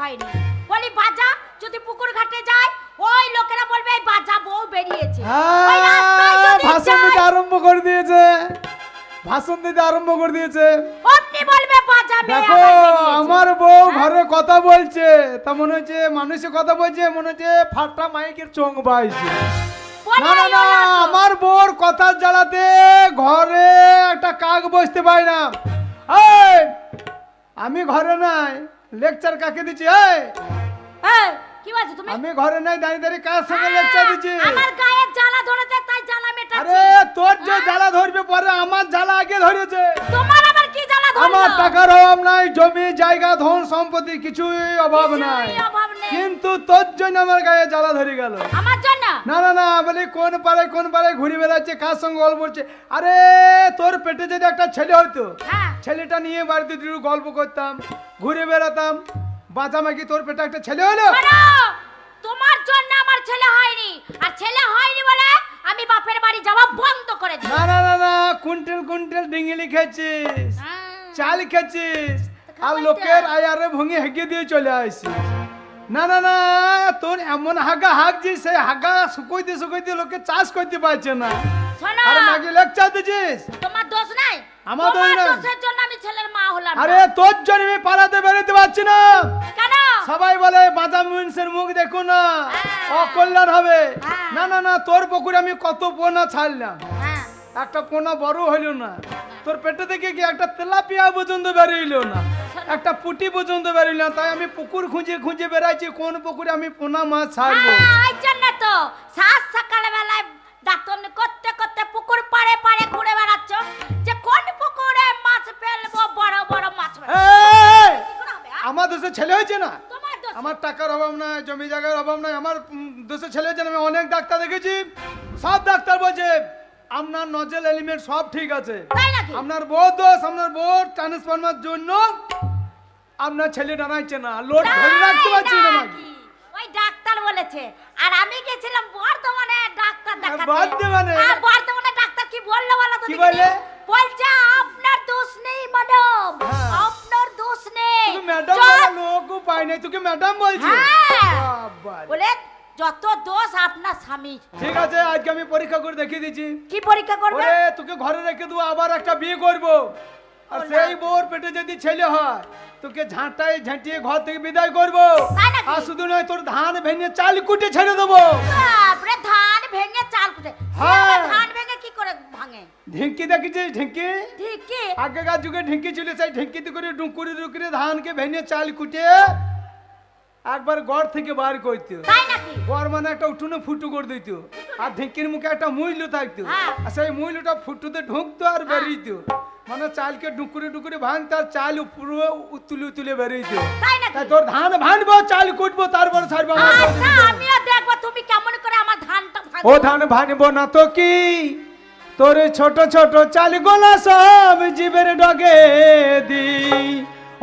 হয়নি। বলি বাজা যদি পুকুর ঘাটে যায় ওই লোকেরা বলবে এই বাজা বউ বেরিয়েছে। ওই রাস্তায় যদি ভাষণ দিতে আরম্ভ করে দিয়েছে, ভাষণ দিতে আরম্ভ করে দিয়েছে। আপনি বলবে বাজা মেয়ে দেখো আমার বউ ঘরে কথা বলছে, তা মনে হচ্ছে মানুষের কথা বলছে, মনে হচ্ছে ফাটা মাইকের চোখ বাইছে। না না না, আমার বউর কথার জ্বালাতে ঘরে একটা কাক বসতে পাই না। এই আমি ঘরে নাই, লেকচার কাকে দিচ্ছি? এই কি বলছো তুমি? আমি ঘরে নাই, দাঁড়িয়ে দাঁড়িয়ে কার সঙ্গে লেকচার দিচ্ছি? আমার গায়ে জ্বালা ধরেছে তাই জ্বালা মেটাচ্ছি। আরে তোর যে জ্বালা ধরবে পরে, আমার জ্বালা আগে ধরেছে। তোমার আবার কি জ্বালা ধরলো? আমার টাকার অভাব নাই, জমি জায়গা ধন সম্পত্তি কিছুই অভাব নাই, কিন্তু তোর জন্য আমার গায়ে জ্বালা ধরে গেল। আমার জন্য? না না না, বলি কোন পাড়ায় ঘুরে বেড়াচ্ছে, কার সঙ্গে গল্প করছে। আরে তোর পেটে যদি একটা ছেলে হইতো, ছেলেটা নিয়ে বাড়িতে দুটো গল্প করতাম, ঘুরে বেড়াতাম, বাঁচামাকি তোর পেটে একটা ছেলে হলো। তোমার জন্য আমার ছেলে হয়নি, আর ছেলে হয়নি বলে আমি বাপের বাড়ি যাওয়া বন্ধ করে দিই। না না না না, কুইন্টাল কুইন্টাল ডিঙ্গিলি খেয়েছিস, চাল খেয়েছিস, আর লোকের আয়ারে ভঙ্গি হেগে দিয়ে চলে আসিস। না না না, তোর এমন হাগা হাগছিস, সেই হাগা শুকোইতে লোকে চাষ করতে পারছে না। আরে মাগি লেকচার দিছিস, তোমার দোষ নাই। আমার দোষ নাই, দোষের জন্য আমি ছেলের মা হলাম। আরে তোর জন্য আমি পালাতে বেরোতে পারছি না। কেন? সবাই বলে বাজা মুন্সের মুখ দেখো না, অকল্যাণ হবে। না না না, তোর পুকুরে আমি কত পোনা ছাড়লাম, একটা পোনা বড় হইল না। তোর পেটে থেকে কি একটা তেলাপিয়া পর্যন্ত বেরোইল না, একটা পুটি পর্যন্ত বেরোইল না। তাই আমি পুকুর খুঁজে খুঁজে বেড়াইছি কোন পুকুরে আমি পোনা মাছ ছাড়বো। এই জন্য তো সাত সকাল বেলায় ডাক্তার করতে করতে পুকুর পাড়ে পাড়ে ঘুরে বেড়াচ্ছ যে কোন পুকুরে মাছ ফেলবো, বড় বড় মাছ। আমার দেশে ছেলে হয়েছে না, আমার টাকার অভাব নাই, জমি জায়গার অভাব নাই, আমার দেশে ছেলে হয়েছে না। আমি অনেক ডাক্তার দেখেছি, সব ডাক্তার বলছে আপনার নজেল এলিমেন্ট সব ঠিক আছে, আপনার বউ দোষ, আপনার বউ ট্রান্সফরমার জন্য আপনার ছেলে দাঁড়াইছে না, লোড ধরে রাখতে পারছি না। ওই ডাক্তার বলেছে, আর আমি গেছিলাম বর্ধমানে ডাক্তার দেখাতে। বর্ধমানে? আর বর্ধমানে ডাক্তার কি বললো বলো তো? কি বলে? বলছে আপনার দোষ নেই ম্যাডাম, আপনার দোষ নেই। তুই ম্যাডাম বলা লোকও পাই নাই, তোকে ম্যাডাম বলছিস? বলে যত দোষ আপনার স্বামী। ঠিক আছে, আজকে আমি পরীক্ষা করে দেখিয়ে দিচ্ছি। কি পরীক্ষা করবে? ওরে তোকে ঘরে রেখে দেবো, আবার একটা বিয়ে করবো, আর সেই বউর পেটে যদি ছেলে হয় তোকে ঝাঁটাই ঝাঁটিয়ে ঘর থেকে বিদায় করবো। আর শুধু নয়, তোর ধান ভেঙে চাল কুটে ছেড়ে দেবো। বাপরে, ধান ভেঙে চাল কুটে? হ্যাঁ, ধান ভেঙে কি করে ভাঙে? ঢিঙ্কি দেখেছিস? ঢিঙ্কি, ঢিঙ্কি আগেকার যুগে ঢিঙ্কি ছিল, সেই ঢিঙ্কিতে করে ডুকুরি ডুকুরি ধানকে ভেঙে চাল কুটে একবার ঘর থেকে বার করতো। তাই নাকি? ঘর মানে একটা উঠুনে ফুটু করে দিত, আর ঢিঙ্কির মুখে একটা মুইলু থাকতো, আর সেই মুইলুটা ফুটুতে ঢুকতো আর বেরিয়েতো, মানে চালকে ডুকুরি ডুকুরি ভাঙতো, আর চাল পুরো তুলে বেরিয়েতো। তাই তোর ধান ভাঙবো, চাল কুটবো, তারপর ছাড়বো। আচ্ছা, আমিও দেখবো তুমি কেমন করে আমার ধানটা ভাঙো। ও ধান ভাঙবো না তো কি, তোর ছোট ছোট চাল গোলা সব জীবের ডগে দি।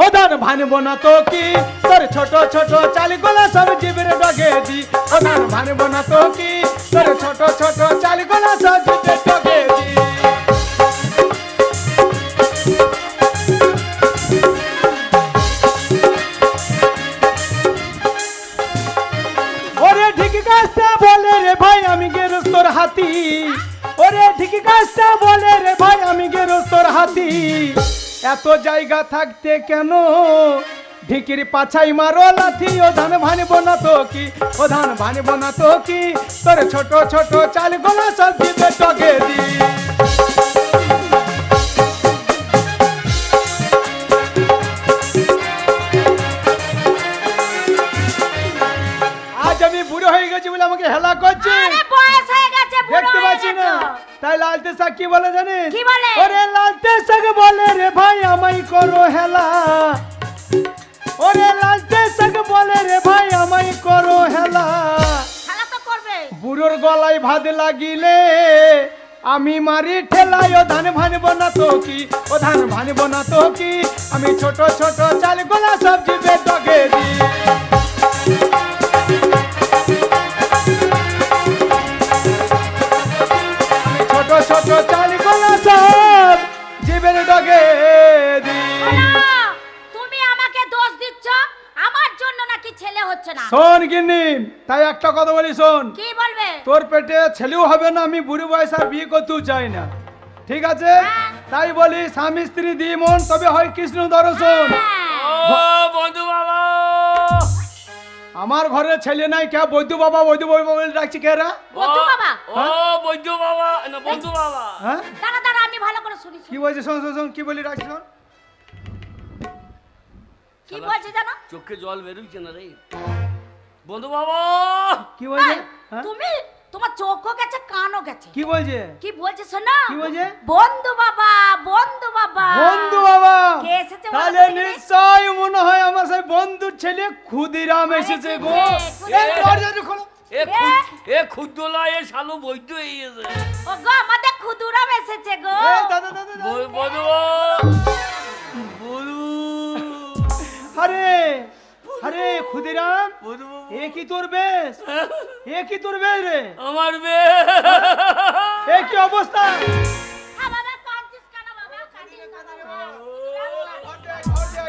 ও ধান ভাঙবো না তো কি, তোর ছোট ছোট চাল গোলা সব জীবের ডগে দি। ও ধান ভাঙবো না তো কি, তোর ছোট ছোট চাল গোলা সব জীবের ডগে দি। ওরে ঢিকি গাছটা বলে রে ভাই আমি গেরস্তর হাতি, ওরে ঢিকি গাছটা বলে রে ভাই আমি গেরস্তর হাতি। এত জায়গা থাকতে কেন ঢিকির পাছাই মারো লাথি। ও ধান ভাঙবো না তো কি, ও ধান ভাঙবো না তো কি, তোর ছোট ছোট চাল গোলা সব দিবে টগে দি। আজ আমি বুড়ো হয়ে গেছি বলে আমাকে হেলা করছে, বয়স হয়ে গেছে, দেখতে পাচ্ছি না। তাই লালতে শাক কি বলে জানিস? কি বলে? ওরে লালতে শাক বলে রে ভাই আমায় করো হেলা। ওরে লালতে শাক বলে রে ভাই আমায় করো হেলা। হেলা তো করবে। বুড়োর গলায় ভাত লাগিলে আমি মারি ঠেলাই। ও ধান ভাঙবো না তো কি, ও ধান ভাঙবো না তো কি, আমি ছোট ছোট চাল গোলা সব জিবে ডগে দি। ছোট ছোট চাল গোলা সব জীবের ডগে দি। তুমি আমাকে দোষ দিচ্ছ, আমার জন্য নাকি ছেলে হচ্ছে না। শোন গিন্নি, তাই একটা কথা বলি শোন, কি বলবে? তোর পেটে ছেলেও হবে না, আমি বুড়ি বয়স আর বিয়ে করতেও চাই না, ঠিক আছে? হ্যাঁ। তাই বলি স্বামী স্ত্রী দুই মন, তবে হয় কৃষ্ণ দর্শন। ও বন্ধু বাবা, আমার ঘরে ছেলে নাই, কে বৈদ্য বাবা বৈদ্য বাবা বলে ডাকছি কে রা? বন্ধু বাবা। ও বৈদ্য বাবা না বন্ধু বাবা। হ্যাঁ দাঁড়া দাঁড়া, আমি ভালো করে শুনি। কি বলছে? শোন শোন শোন, কি বলি ডাকছি শোন। কি বলছে জানো? চোখে জল বেরোচ্ছে না রে বন্ধু বাবা। কি বলছে? এই, হ্যাঁ? তুমি তোমার চোখও গেছে কানও গেছে। কি বলছে? কি বলছে শোনো? কি বলছে? বন্ধু বাবা, বন্ধু বাবা। বন্ধু বাবা, কে এসেছে বলো তাহলে তো দেখি? নিশ্চয় মনে হয় আমার সেই বন্ধুর ছেলে ক্ষুদিরাম এসেছে গো। এসেছে, এই দরজাটা খোলো। এ ক্ষুদ্রলা এ শালু বৈদ্য হয়েছে। ও গো, আমাদের খুদুরাম এসেছে গো। এই দাদা দাদা দাদা। বন্ধু বলু আরে আরে ক্ষুদিরাম, বন্ধু এ কি তোর বেশ? এ কি তোর বেশ রে? আমার বে এ কি অবস্থা? হ্যাঁ বাবা, কাঁদছিস কেন বাবা? কাঁদিস না বাবা।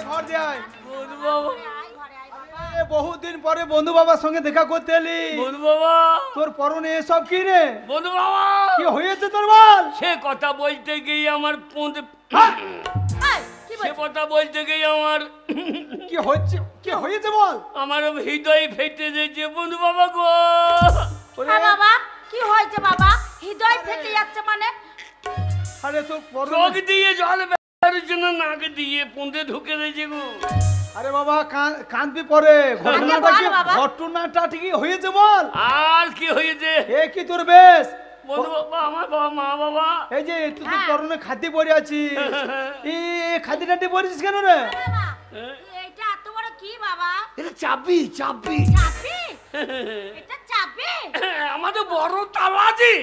ঘর দিয়ে আয়। বন্ধু বাবা, আয় ঘরে আয় বাবা। এ বহুদিন পরে বন্ধু বাবার সঙ্গে দেখা করতে এলি, বন্ধু বাবা, তোর পরনে এসব কি রে? বন্ধু বাবা। কি হয়েছে তোর বল? সে কথা বলতে গিয়ে আমার পোঁদে এই, কি সে বলছে? কথা বলতে গিয়ে আমার কি হচ্ছে? কি হয়েছে বল? আমার হৃদয় ফেটে দিয়েছে বন্ধু বাবা গো। ওরে, হ্যাঁ বাবা, কি হয়েছে বাবা? হৃদয় ফেটে যাচ্ছে মানে? আরে তোর চোখ পরনে, দিয়ে জল বেরোচ্ছে না, নাক দিয়ে পোঁদে ঢুকে দিয়েছে গো। আরে বাবা কাঁদবি পরে, ঘটনাটা কি? বল বাবা। ঘটনাটা ঠিকই হয়েছে বল। আর কি হয়েছে এ কি তোর বেশ? বন্ধু বাবা, আমার বাবা মা বাবা এই যে তুই তো হ্যাঁ। পরনে খাদি পরে আছিস, এই খাদি টাদি পরেছিস কেন রে? বাবা, এইটা এত বড় কি বাবা? এটা চাবি চাবি চাবি? এটা চাবি? আমাদের বড় তালাজি,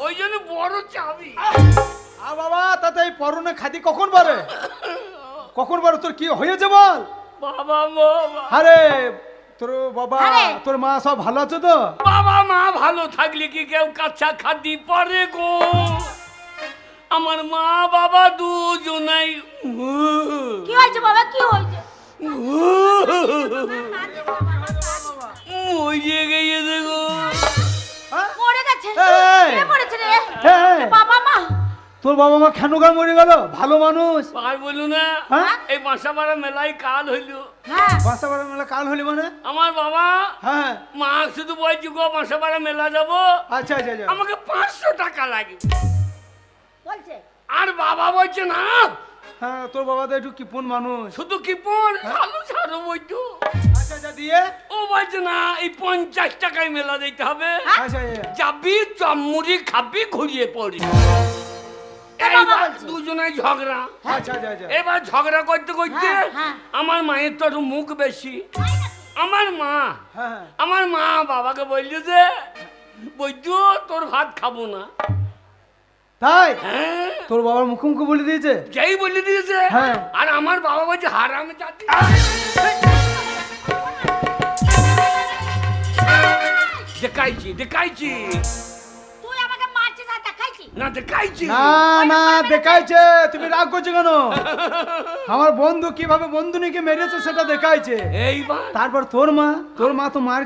ওই জন্য বড় চাবি। আ বাবা, তাতে এই পরনে খাদি কখন পরে? কখন পরে? তোর কি হয়েছে বল? বাবা বাবা আরে তোর বাবা, আরে। তোর মা সব ভালো আছে তো? বাবা মা ভালো থাকলে কি কেউ কাঁচা খাদি পরে গো? আমার মা বাবা দুজনাই কি হয়েছে বাবা? কি হয়েছে? মরিয়ে গিয়েছে গো। হ্যাঁ? মরে গেছে? এই। কে মরেছে রে? এই। বাবা মা? তোর বাবা মা কেন গান মরে গেল? ভালো মানুষ। আর বলু না, হ্যাঁ? এই বাসাপাড়া মেলায় কাল হইল। হ্যাঁ। বাসাবাড়া মেলা কাল হলি মানে? আমার বাবা হ্যাঁ, মা শুধু বলছি গো বাসাপাড়া মেলা যাবো, আচ্ছা আচ্ছা আচ্ছা। আমাকে 500 টাকা লাগে। বলছে? আর বাবা বলছে না, হ্যাঁ, তোর বাবা তো একটু কিপন মানুষ। শুধু কি পর চালু ছাড়ো বইতো। আচ্ছা আচ্ছা, দিয়ে? ও বলছে না, এই 50 টাকায় মেলা দিতে হবে। আচ্ছা আচ্ছা। যাবি চমড়ি খাবি ঘুরিয়ে পড়ি। বাবা এইবার বলছে। দুজনাই ঝগড়া। আচ্ছা আচ্ছা আচ্ছা। এবার ঝগড়া করতে করতে হ্যাঁ, হ্যাঁ। আমার মায়ের তো একটু মুখ বেশি। আমার মা হ্যাঁ হ্যাঁ। আমার মা বাবাকে বলল যে বৈদ্য তোর ভাত খাবো না। তাই? হ্যাঁ, তোর বাবার মুখোমুখি বলে দিয়েছে? যেই বলে দিয়েছে। হ্যাঁ। আর আমার বাবা বলছে হারাম জাতি। দেখাইছি দেখাইছি তুই আমাকে মারছিস আর দেখাইছিস? না দেখাইছি। না না, দেখাইছে। তুমি রাগ করছো কেন? আমার বন্ধু কিভাবে বন্ধুনিকে মেরেছে সেটা দেখাইছে। এইবার তারপর তোর মা তো মার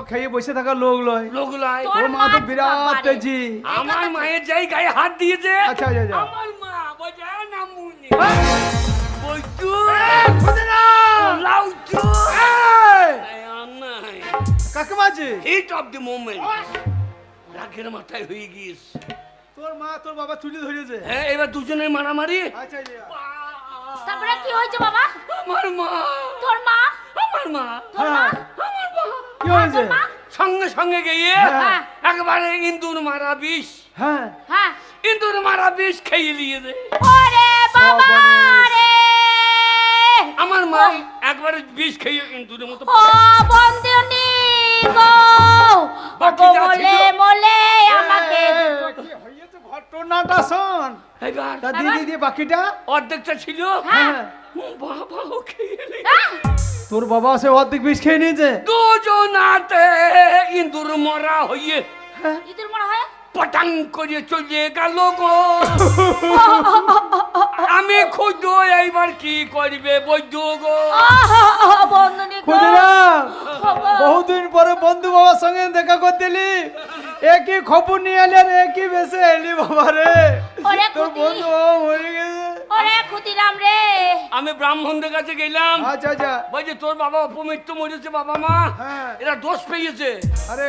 খেয়ে বসে থাকার লোক লয়। লোকলাই তোর তোর মা তো মা বিরাট বাবারে। তেজি। আমার মায়ের যাই গায়ে হাত দিয়েছে। আচ্ছা আচ্ছা আচ্ছা। আমার মা বলছে না মুনি হ্যাঁ? বৈদ্য ক্ষুদিরাম! লাউচু এই! নাই কাকে মারছি? হিট অফ দ্য মোমেন্ট রাগের মাথায় হয়ে গিয়েছে। তোর মা তোর বাবা চুলি ধরেছে। হ্যাঁ, এবার দুজনে মারামারি। আচ্ছা আচ্ছা। তারপরে কি হয়েছে বাবা? আমার মা তোর মা? আমার মা তোর মা? হ্যাঁ, আমার মা কি হয়েছে? মা? সঙ্গে সঙ্গে গিয়ে হ্যাঁ। একবারে ইন্দুর মারা বিষ, হ্যাঁ, হ্যাঁ। ইন্দুর মারা বিষ খেয়ে নিয়ে দে। ওরে বাবা রে! আমার মা একবারে বিষ খেয়ে ইন্দুরের মতো ও বন্ধুনি গো! বাকি ওগো যা বলে ছিল। বলে আমাকে কি হয়েছে ঘটনাটা শোন। এবার তা দিদি দিয়ে বাকিটা? অর্ধেকটা ছিল। হ্যাঁ। বাবাও খেয়ে নিয়ে হ্যাঁ? তোর বাবা সে অর্ধেক বিষ খেয়ে নিয়েছে। দুজনাতে ইন্দুর মরা হইয়ে ইঁদুর মরা হয়? পটাং করে চলে গেল গো। আমি খুঁজো এইবার কি করবে বৈদ্য গো। বন্ধুনি গো! বন্ধু বাবার সঙ্গে দেখা করতে এলি, একই খবর নিয়ে এলি আর একই বেসে এলি বাবা রে। ওরে তোর খুদি। বন্ধু বাবা মরে গেছে। ওরে ক্ষুদিরাম রে। আমি ব্রাহ্মণদের কাছে গেলাম, আচ্ছা আচ্ছা। বলছে তোর বাবা অপমৃত্যু মরেছে বাবা মা, হ্যাঁ। এরা দোষ পেয়েছে। আরে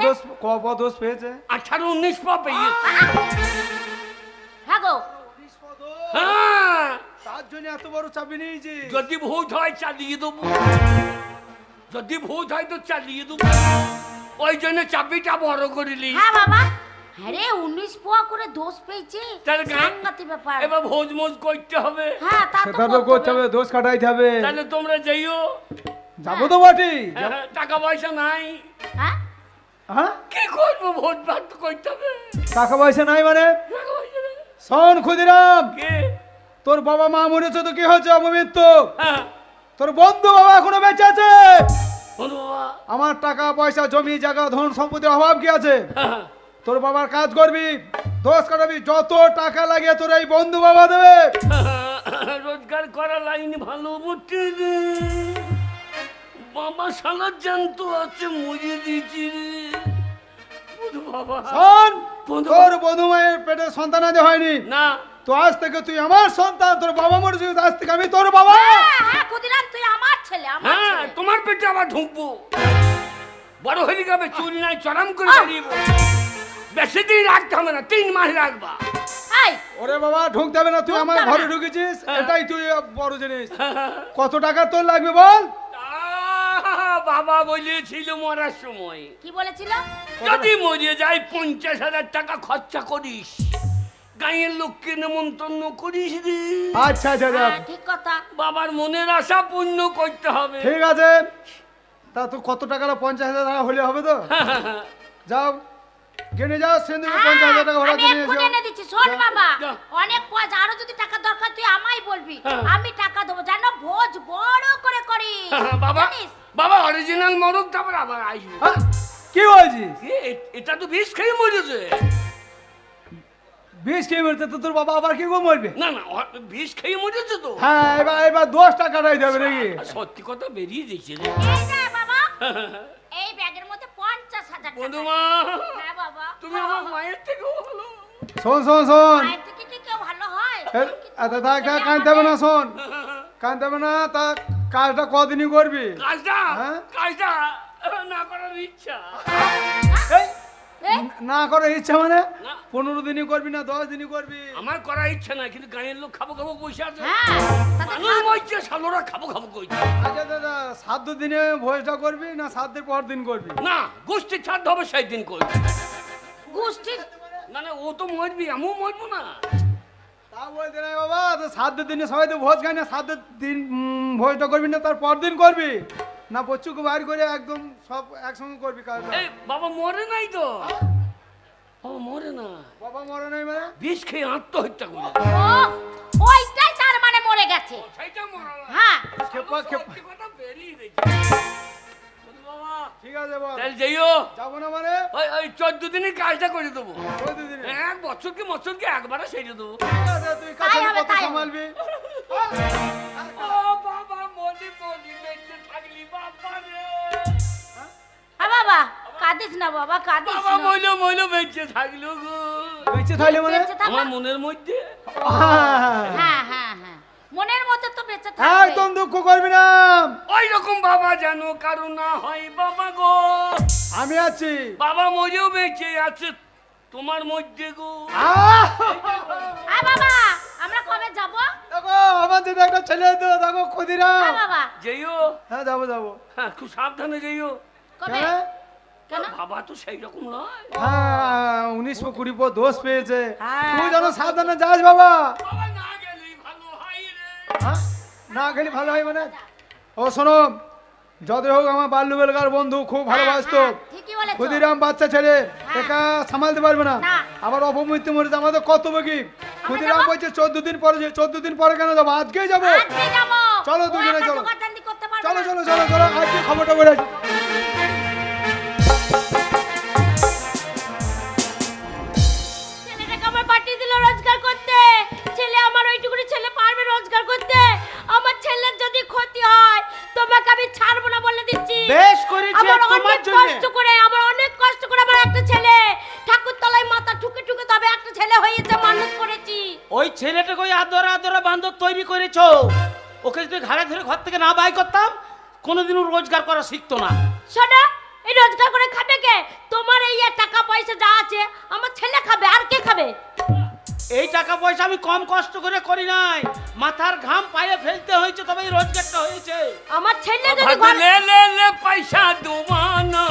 দোষ কপ দোষ পেয়েছে? 18-19 পা পেয়েছে। হ্যাঁ গো, হ্যাঁ, তার জন্য এত বড় চাবি নিয়েছি। যদি ভূত হয় চালিয়ে দেবো, যদি ভূত হয় তো চালিয়ে দেবো, ওই জন্য চাবিটা বড় করিলি। হ্যাঁ বাবা। আরে 19 পোয়া করে দোষ পেয়েছে, তাহলে কি? সাংঘাতিক ব্যাপার। এবার ভোজ মোজ করতে হবে। হ্যাঁ তা তো সেটা তো করতে হবে, দোষ কাটাইতে হবে। তাহলে তোমরা যাইও। যাবো তো বটি। হ্যাঁ, টাকা পয়সা নাই, হ্যাঁ হ্যাঁ, কি করবো? ভোট ভাট তো করতে হবে। টাকা পয়সা নাই মানে? টাকা পয়সা নেই। শোন ক্ষুদিরাম, কে? তোর বাবা মা মরেছে তো কি হয়েছে? অপমৃত্যু। হ্যাঁ, তোর বন্ধু বাবা এখনো বেঁচে আছে। বলো বাবা। আমার টাকা পয়সা জমি জায়গা ধন সম্পত্তির অভাব কি আছে? হ্যাঁ, তোর বাবার কাজ করবি, দোষ কাটাবি, যত টাকা লাগে তোর এই বন্ধু বাবা দেবে। রোজগার করা লাইন ভালো বটে রে। বাবা সালাদ জানতো আছে মরিয়ে দিয়েছি রে। বলো বাবা। শোন, বন্ধু তোর বন্ধু মায়ের পেটে সন্তান আজ হয়নি, না, তো আজ থেকে তুই আমার সন্তান। তোর বাবা মরেছে, আজ থেকে আমি তোর বাবা। হ্যাঁ ক্ষুদিরাম, তুই আমার ছেলে, আমার হ্যাঁ, ছেলে। তোমার পেটে আবার ঢুকবো। বড় হয়ে যাবে, চুল নাই চরম করে বেরিয়ে। বেশি দিন রাখতে হবে না, 3 মাস রাখবা। এই ওরে বাবা, ঢুকতে হবে না, তুই আমার ঢুকতে হবে ঘরে না। ঢুকেছিস, হ্যাঁ। এটাই তুই বড় জিনিস। কত টাকা তোর লাগবে বল? বাবা বলেছিল মরার সময়, কি বলেছিল? যদি মরে যাই 50,000 টাকা খরচা করিস, গাঁয়ের লোককে নেমন্তন্ন করিস রে। আচ্ছা আচ্ছা আচ্ছা, হ্যাঁ ঠিক কথা। বাবার মনের আশা পূর্ণ করতে হবে। ঠিক আছে। তা তো কত টাকা? 50,000 টাকা হলে হবে তো? যাও গেনে যাও, সিন্ধুকে 50,000 টাকা ভাড়া আমি দিয়ে এক্ষুনি এসো। এনে দিচ্ছি। শোন যা। বাবা, যা। অনেক পয়সা, আরো যদি টাকা দরকার তুই আমায় বলবি, হ্যাঁ। আমি টাকা দেবো। জানো, ভোজ বড় করে করিস। বাবা, জানিস? বাবা অরিজিনাল মরক, তারপর আবার আসবো। হ্যাঁ? কি বলছিস? এটা তো বিষ খেয়ে মরেছে। 20 কেজি মরতে তো তোর বাবা আবার কি করে মরবে? না না, বিষ খেয়ে মরেছে তো। হ্যাঁ, এবার 10 টাকাটাই দেবে নাকি? সত্যি কথা বেরিয়ে দিয়েছে রে। এই যে বাবা, এই ব্যাগের মধ্যে 50,000 টাকা। বন্ধুমা, হ্যাঁ বাবা। তুমি আমার মায়ের থেকেও ভালো। শোন শোন শোন, মায়ের থেকে কি কেউ ভালো হয়? কানতে হবে না, শোন কানতে হবে না। তা কাজটা কদিনই করবি? কাজটা হ্যাঁ? কাজটা না করার ইচ্ছা। এই, এই, না করার ইচ্ছা মানে? না। 15 দিনই করবি না 10 দিনই করবি? আমার করার ইচ্ছা নাই, কিন্তু গাঁয়ের লোক খাবো খাবো পয়সা আছে। হ্যাঁ, তাতে মানুষ মরছে, শালোরা খাবো খাবো কইছে। আচ্ছা দাদা, 7 দিনে ভোজটা করবি না 7 দিন পর দিন করবি? না, গোষ্ঠী ছাড় হবে সেই দিন কই। গোষ্ঠীর মানে ও তো মরবি, আমিও মরবো না। তা বলতে নাই বাবা, তো 7 দিনে সবাই তো ভোজ খায় না। 7 দিন ভোজটা করবি না তার পর দিন করবি না? বচ্চুকে বাইর করে একদম সব একসঙ্গে করবি কাজটা? এই বাবা মরে নাই তো। বাবা মরে না, বাবা মরে নাই মানে? বিষ খেয়ে আত্মহত্যা করে। ও, ওইটাই তার মানে মরে গেছে। সেইটা মরা না। হ্যাঁ খেপা খেপা। সত্যি কথা বেরিয়ে দিয়েছে। বলি বাবা, ঠিক আছে বল। তাহলে যাইও। যাবো না মানে? ওই 14 দিনের কাজটা করে দেবো। 14 দিনে? 1 বছর কি একবারে সেরে দেবো। ঠিক আছে, তুই কাছে তাই হবে, কত তাই হবে। সামালবি? ও বাবা, মনে বেঁচে থাকলি বাবা রে। হ্যাঁ বাবা, কাঁদিস না বাবা, কাঁদিস বাবা না। মইলো বেঁচে থাকলো গো। বেঁচে থাকলে মানে? বেঁচে থাকো। আমার মনের মধ্যে হ্যাঁ হ্যাঁ হ্যাঁ, মনের মধ্যে তো বেঁচে থাকবে। একদম দুঃখ করবি না, ওই রকম বাবা যেন কারো না হয় বাবা গো। আমি আছি। বাবা মরেও বেঁচে আছে তোমার মধ্যে গো। হ্যাঁ বাবা, আমরা কবে যাব? দেখো আমার যদি একটা ছেলে তো দেখো ক্ষুদিরাম। হ্যাঁ বাবা, যেইও। হ্যাঁ যাবো যাবো। হ্যাঁ, খুব সাবধানে যেইও। কবে? হ্যাঁ? কেন? বাবা তো সেই রকম নয়। হ্যাঁ, 1920 পর দোষ পেয়েছে। হ্যাঁ, তুই যেন সাবধানে যাস বাবা। বাবা না গেলেই ভালো হয় রে। হ্যাঁ? না গেলে ভালো হয় মানে? ও শোনো, যত হোক আমার বাল্যবেলকার বন্ধু, খুব ভালোবাসতো। হ্যাঁ, ঠিকই বলেছো। ক্ষুদিরাম বাচ্চা ছেলে, একা সামালতে পারবে না। না। আবার অপমৃত্যু মরেছে, আমাদের কর্তব্য কি? ক্ষুদিরাম যাবো? বলছে 14 দিন পরে, 14 দিন পরে কেন যাবো? আজকেই যাবো। আজকে যাব। চলো, ও দুজনে একা চলো। জোগাড়জান্তি করতে পারবে চলো না। চলো চলো চলো, আজকে খবরটা বলে আসি। ছেলেটাকে আমার পাঠিয়ে দিল রোজগার করতে। ছেলে আমার ওইটুকুনি ছেলে পারবে রোজগার করতে? আমার ছেলের যদি ক্ষতি হয় তোমাকে আমি ছাড়বো না বলে দিচ্ছি। বেশ করেছে আমার তোমার অনেক জন্য। কষ্ট করে আমার একটা ছেলে ঠাকুর তলায় মাথা ঠুকে ঠুকে তবে একটা ছেলে হয়েছে, মানুষ করেছি। ওই ছেলেটাকে ওই আদরা আদরা বান্ধব তৈরি করেছো। ওকে যদি ঘাড়ে ধরে ঘর থেকে না বাই করতাম কোনোদিনও রোজগার করা শিখতো না। শোনো, এই রোজগার করে খাবে কে? তোমার এই টাকা পয়সা যা আছে আমার ছেলে খাবে, আর কে খাবে? এই টাকা পয়সা আমি কম কষ্ট করে করি নাই, মাথার ঘাম পায়ে ফেলতে হয়েছে তবে এই রোজগারটা হয়েছে। আমার ছেলে যদি ভাত লে লে লে পয়সা দুমানো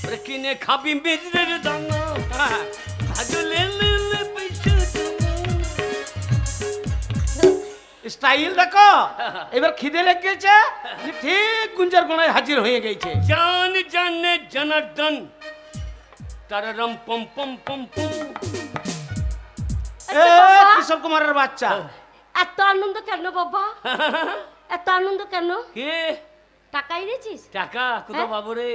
রে কিনে খাবি মেজরের দানা। ভাত লে লে লে পয়সা স্টাইল দেখো, এবার খিদে লেগে গেছে, ঠিক গুঞ্জার গোনায় হাজির হয়ে গেছে। জান জানে জনার্দন তারারম পম পম পম পম। এ কিশোর কুমারের বাচ্চা, এত আনন্দ কেন বাবা? এত আনন্দ কেন? কে টাকা এনেছিস? টাকা কোথা বাবু রে?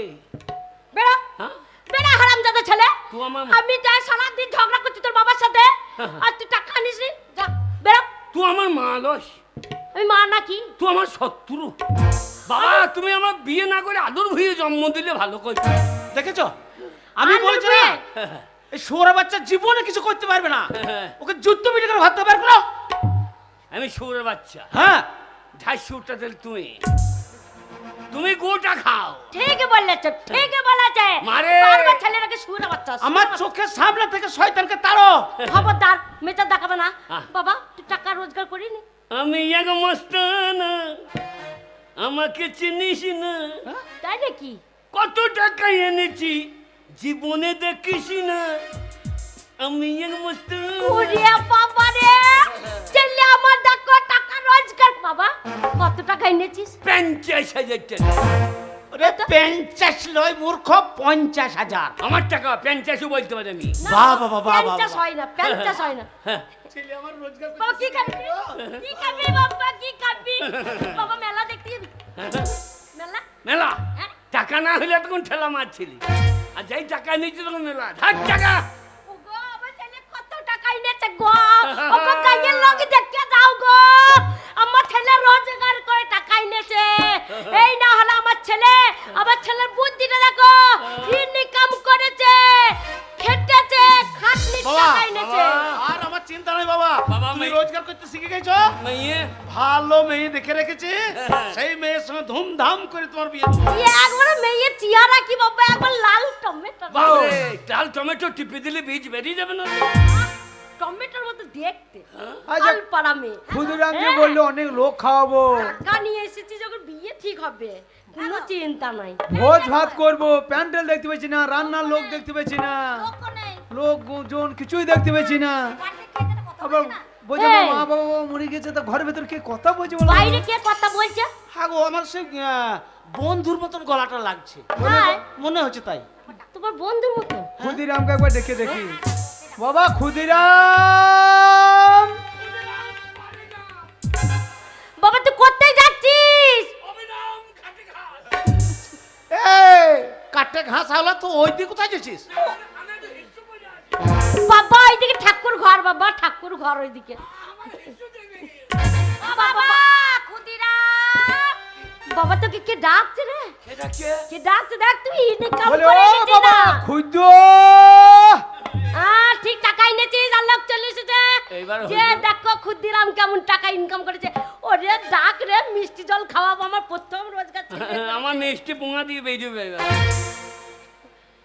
বেড়া হ্যাঁ বেড়া হারামজাদা ছেলে। তুই আমার আমি যাই সারা দিন ঝগড়া করছি তোর বাবার সাথে, আর তুই টাকা আনিস নি? যা বেড়া। তুই আমার মা লস, আমি মা নাকি? তুই আমার শত্রু। বাবা তুমি আমার বিয়ে না করে আদর ভুয়ে জন্ম দিলে ভালো করতে। দেখেছো আমি আলুর বলছি না বিয়ে? এই শুয়োরের বাচ্চা জীবনে কিছু করতে পারবে না, ওকে যুদ্ধ মিটে করে ভাবতে পারবে না। আমি শুয়োরের বাচ্চা, হ্যাঁ ঢাই শুয়োরটা দিলে তুমি গোটা খাও। ঠিকই বলেছে, ঠিকই বলেছে। মারে। বারবার ছেলেটাকে শুয়ে বাচ্চা আমার চোখের সামনে থেকে শয়তানকে তাড়ো। খবরদার মেচা দেখাবে না। আহ। বাবা তুই টাকা রোজগার করিনি? আমি এক মস্তানা, আমাকে চিনিস না? তাই নাকি? কত টাকা এনেছি জীবনে দেখিস না? আমি এক মস্তানা। ওরে বাবা রে, ছেলে আমার দেখো টাকা রোজগার। বাবা কত টাকা এনেছিস? 50,000 টাকা। ওরে 50 লয় মূর্খ, 50,000। আমার টাকা 50 বলতে পারি আমি। না, বাহ, বাহ, বাহ, বাহ, 50 হয় না, 50 হয় না। হ্যাঁ। ছেলে আমার রোজগার বাবা কি খাবি? কি খাবি বাবা, কি খাবি? বাবা মেলা দেখতে যাবি? মেলা? মেলা হ্যাঁ? টাকা না হলে তখন ঠেলা মারছিলি, আর যাই টাকা নিয়েছি তখন মেলা ধার টাকা। ওগো আমার ছেলে কত টাকা এনেছে গো? ওগো গায়ের লোক দেখতে যাও গো, আমার ছেলে রোজগার করে টাকা এনেছে। এই না হলো আমার ছেলের বুদ্ধিটা দেখো, ইনকাম করেছে, খেটেছে, খাটনি বাবা, টাকা এনেছে। আর আমার চিন্তা নাই বাবা, বাবা, তুমি মেয়ে- রোজগার করতে শিখে গেছো। মেয়ে ভালো মেয়ে দেখে রেখেছি, সেই মেয়ের সঙ্গে ধুমধাম করে তোমার বিয়ে দেবো। এই একবার মেয়ের চেহারা কি বাবা, একবার লাল টমেটো। বাবরে লাল টমেটো টিপে দিলে বীজ বেরিয়ে যাবে না? টমেটোর মতো দেখতে, আচ্ছা, আলপাড়া মেয়ে। ক্ষুদিরাম যে হ্যাঁ। বললো অনেক লোক খাওয়াবো, টাকা নিয়ে এসেছি যখন বিয়ে ঠিক হবে, কোনো চিন্তা নাই। ভোজ ভাত করবো, প্যান্ডেল দেখতে পাচ্ছি না, রান্নার লোক দেখতে পাচ্ছি না, লোকজন কিছুই দেখতে পাচ্ছি না। আবার বলছে এই। মা বাবা মরে গেছে, তো ঘরের ভেতর কে কথা বলছে বলো? বাইরে কে কথা বলছে? হ্যাঁ গো, আমার সেই বন্ধুর মতন গলাটা লাগছে, হ্যাঁ। মনে হচ্ছে তাই। তোমার বন্ধুর মতো? ক্ষুদিরামকে একবার দেখে দেখি। বাবা ক্ষুদিরাম, বাবা তুই কোথায় যাচ্ছিস? এই কাটে ঘাস হলো তো ওই দিকে কোথায় যাচ্ছিস? বাবা ওইদিকে ঠাকুর ঘর, বাবা ঠাকুর ঘর ওইদিকে। বাবা ক্ষুদিরাম, বাবা তোকে কে ডাকছে রে? কে ডাকছে দেখ, তুই ইনকাম বলে করে ও এনেছিস বাবা না? ক্ষুদ্র, ঠিক টাকা এনেছিস, আর লোক চলে এসেছে। এইবার যে দেখো ক্ষুদিরাম কেমন টাকা ইনকাম করেছে। ওরে ডাক রে, মিষ্টি জল খাওয়াবো, আমার প্রথম রোজগার ছিল। আমার মিষ্টি পোঙা দিয়ে বেরিয়ে যাবে।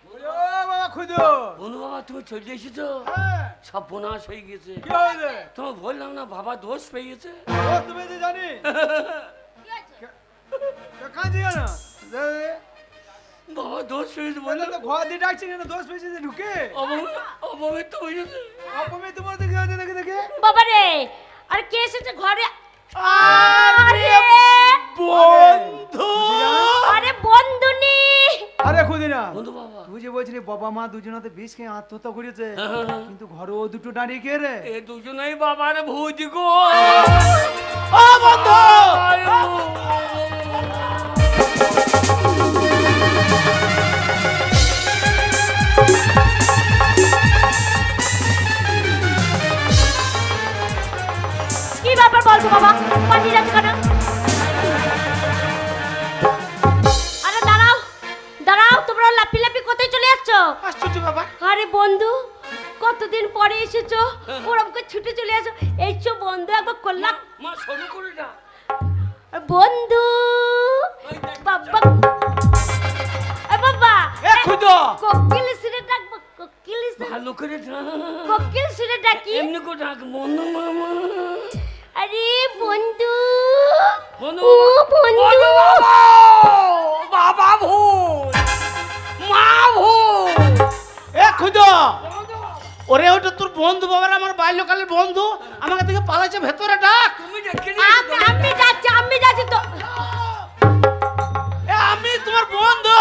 বলে ও বাবা ক্ষুদ্র, বন্ধু বাবা তুমি চলে এসেছো, হ্যাঁ, সব বোনাস হয়ে গেছে। কি হয়েছে? তোমাকে বললাম না বাবা দোষ পেয়ে গেছে। দোষ তুমি যে জানি কাঁদছি কেন? বাবা দোষ পেয়েছে বললে বললে তো ঘর দিয়ে ডাকছি কেন? দোষ পেয়েছে যে ঢুকে অপমিত হয়ে গেছে। অপমে তোমার দেখে হয়েছে দেখে দেখে। বাবা রে, আর কে এসেছে ঘরে? আরে বন্ধু, আরে বন্ধুনি। আরে ক্ষুদিরা, বন্ধু বাবা তুই যে বলছিলি বাবা মা দুজনাতে বিষ খেয়ে আত্মহত্যা করেছে, হ্যাঁ। কিন্তু ঘরে ও দুটো দাঁড়িয়ে কে রে? এ দুজনেই বাবার ভোজ গো। ও বন্ধু, কি ব্যাপার বলবো বাবা, পাঠিয়ে যাচ্ছে কেন? কল্লা মা শুরু করে না বন্ধু বাবা বাবা এ খুদো কোকিল সিরে ডাকবো কোকিল সিরে ভালো করে ডাক কোকিল সিরে ডাকি এমনি করে ডাক বন্ধু মামা আরে বন্ধু বন্ধু ও বন্ধু বন্ধু বাবা বাবা ভূত মা ভূত এ খুদো ওরে ওটা তোর বন্ধু বাবার আমার বাল্যকালের বন্ধু আমাকে থেকে পালাইছে ভেতরে ডাক তুমি দেখে আমি যাচ্ছি তো এ আমি তোমার বন্ধু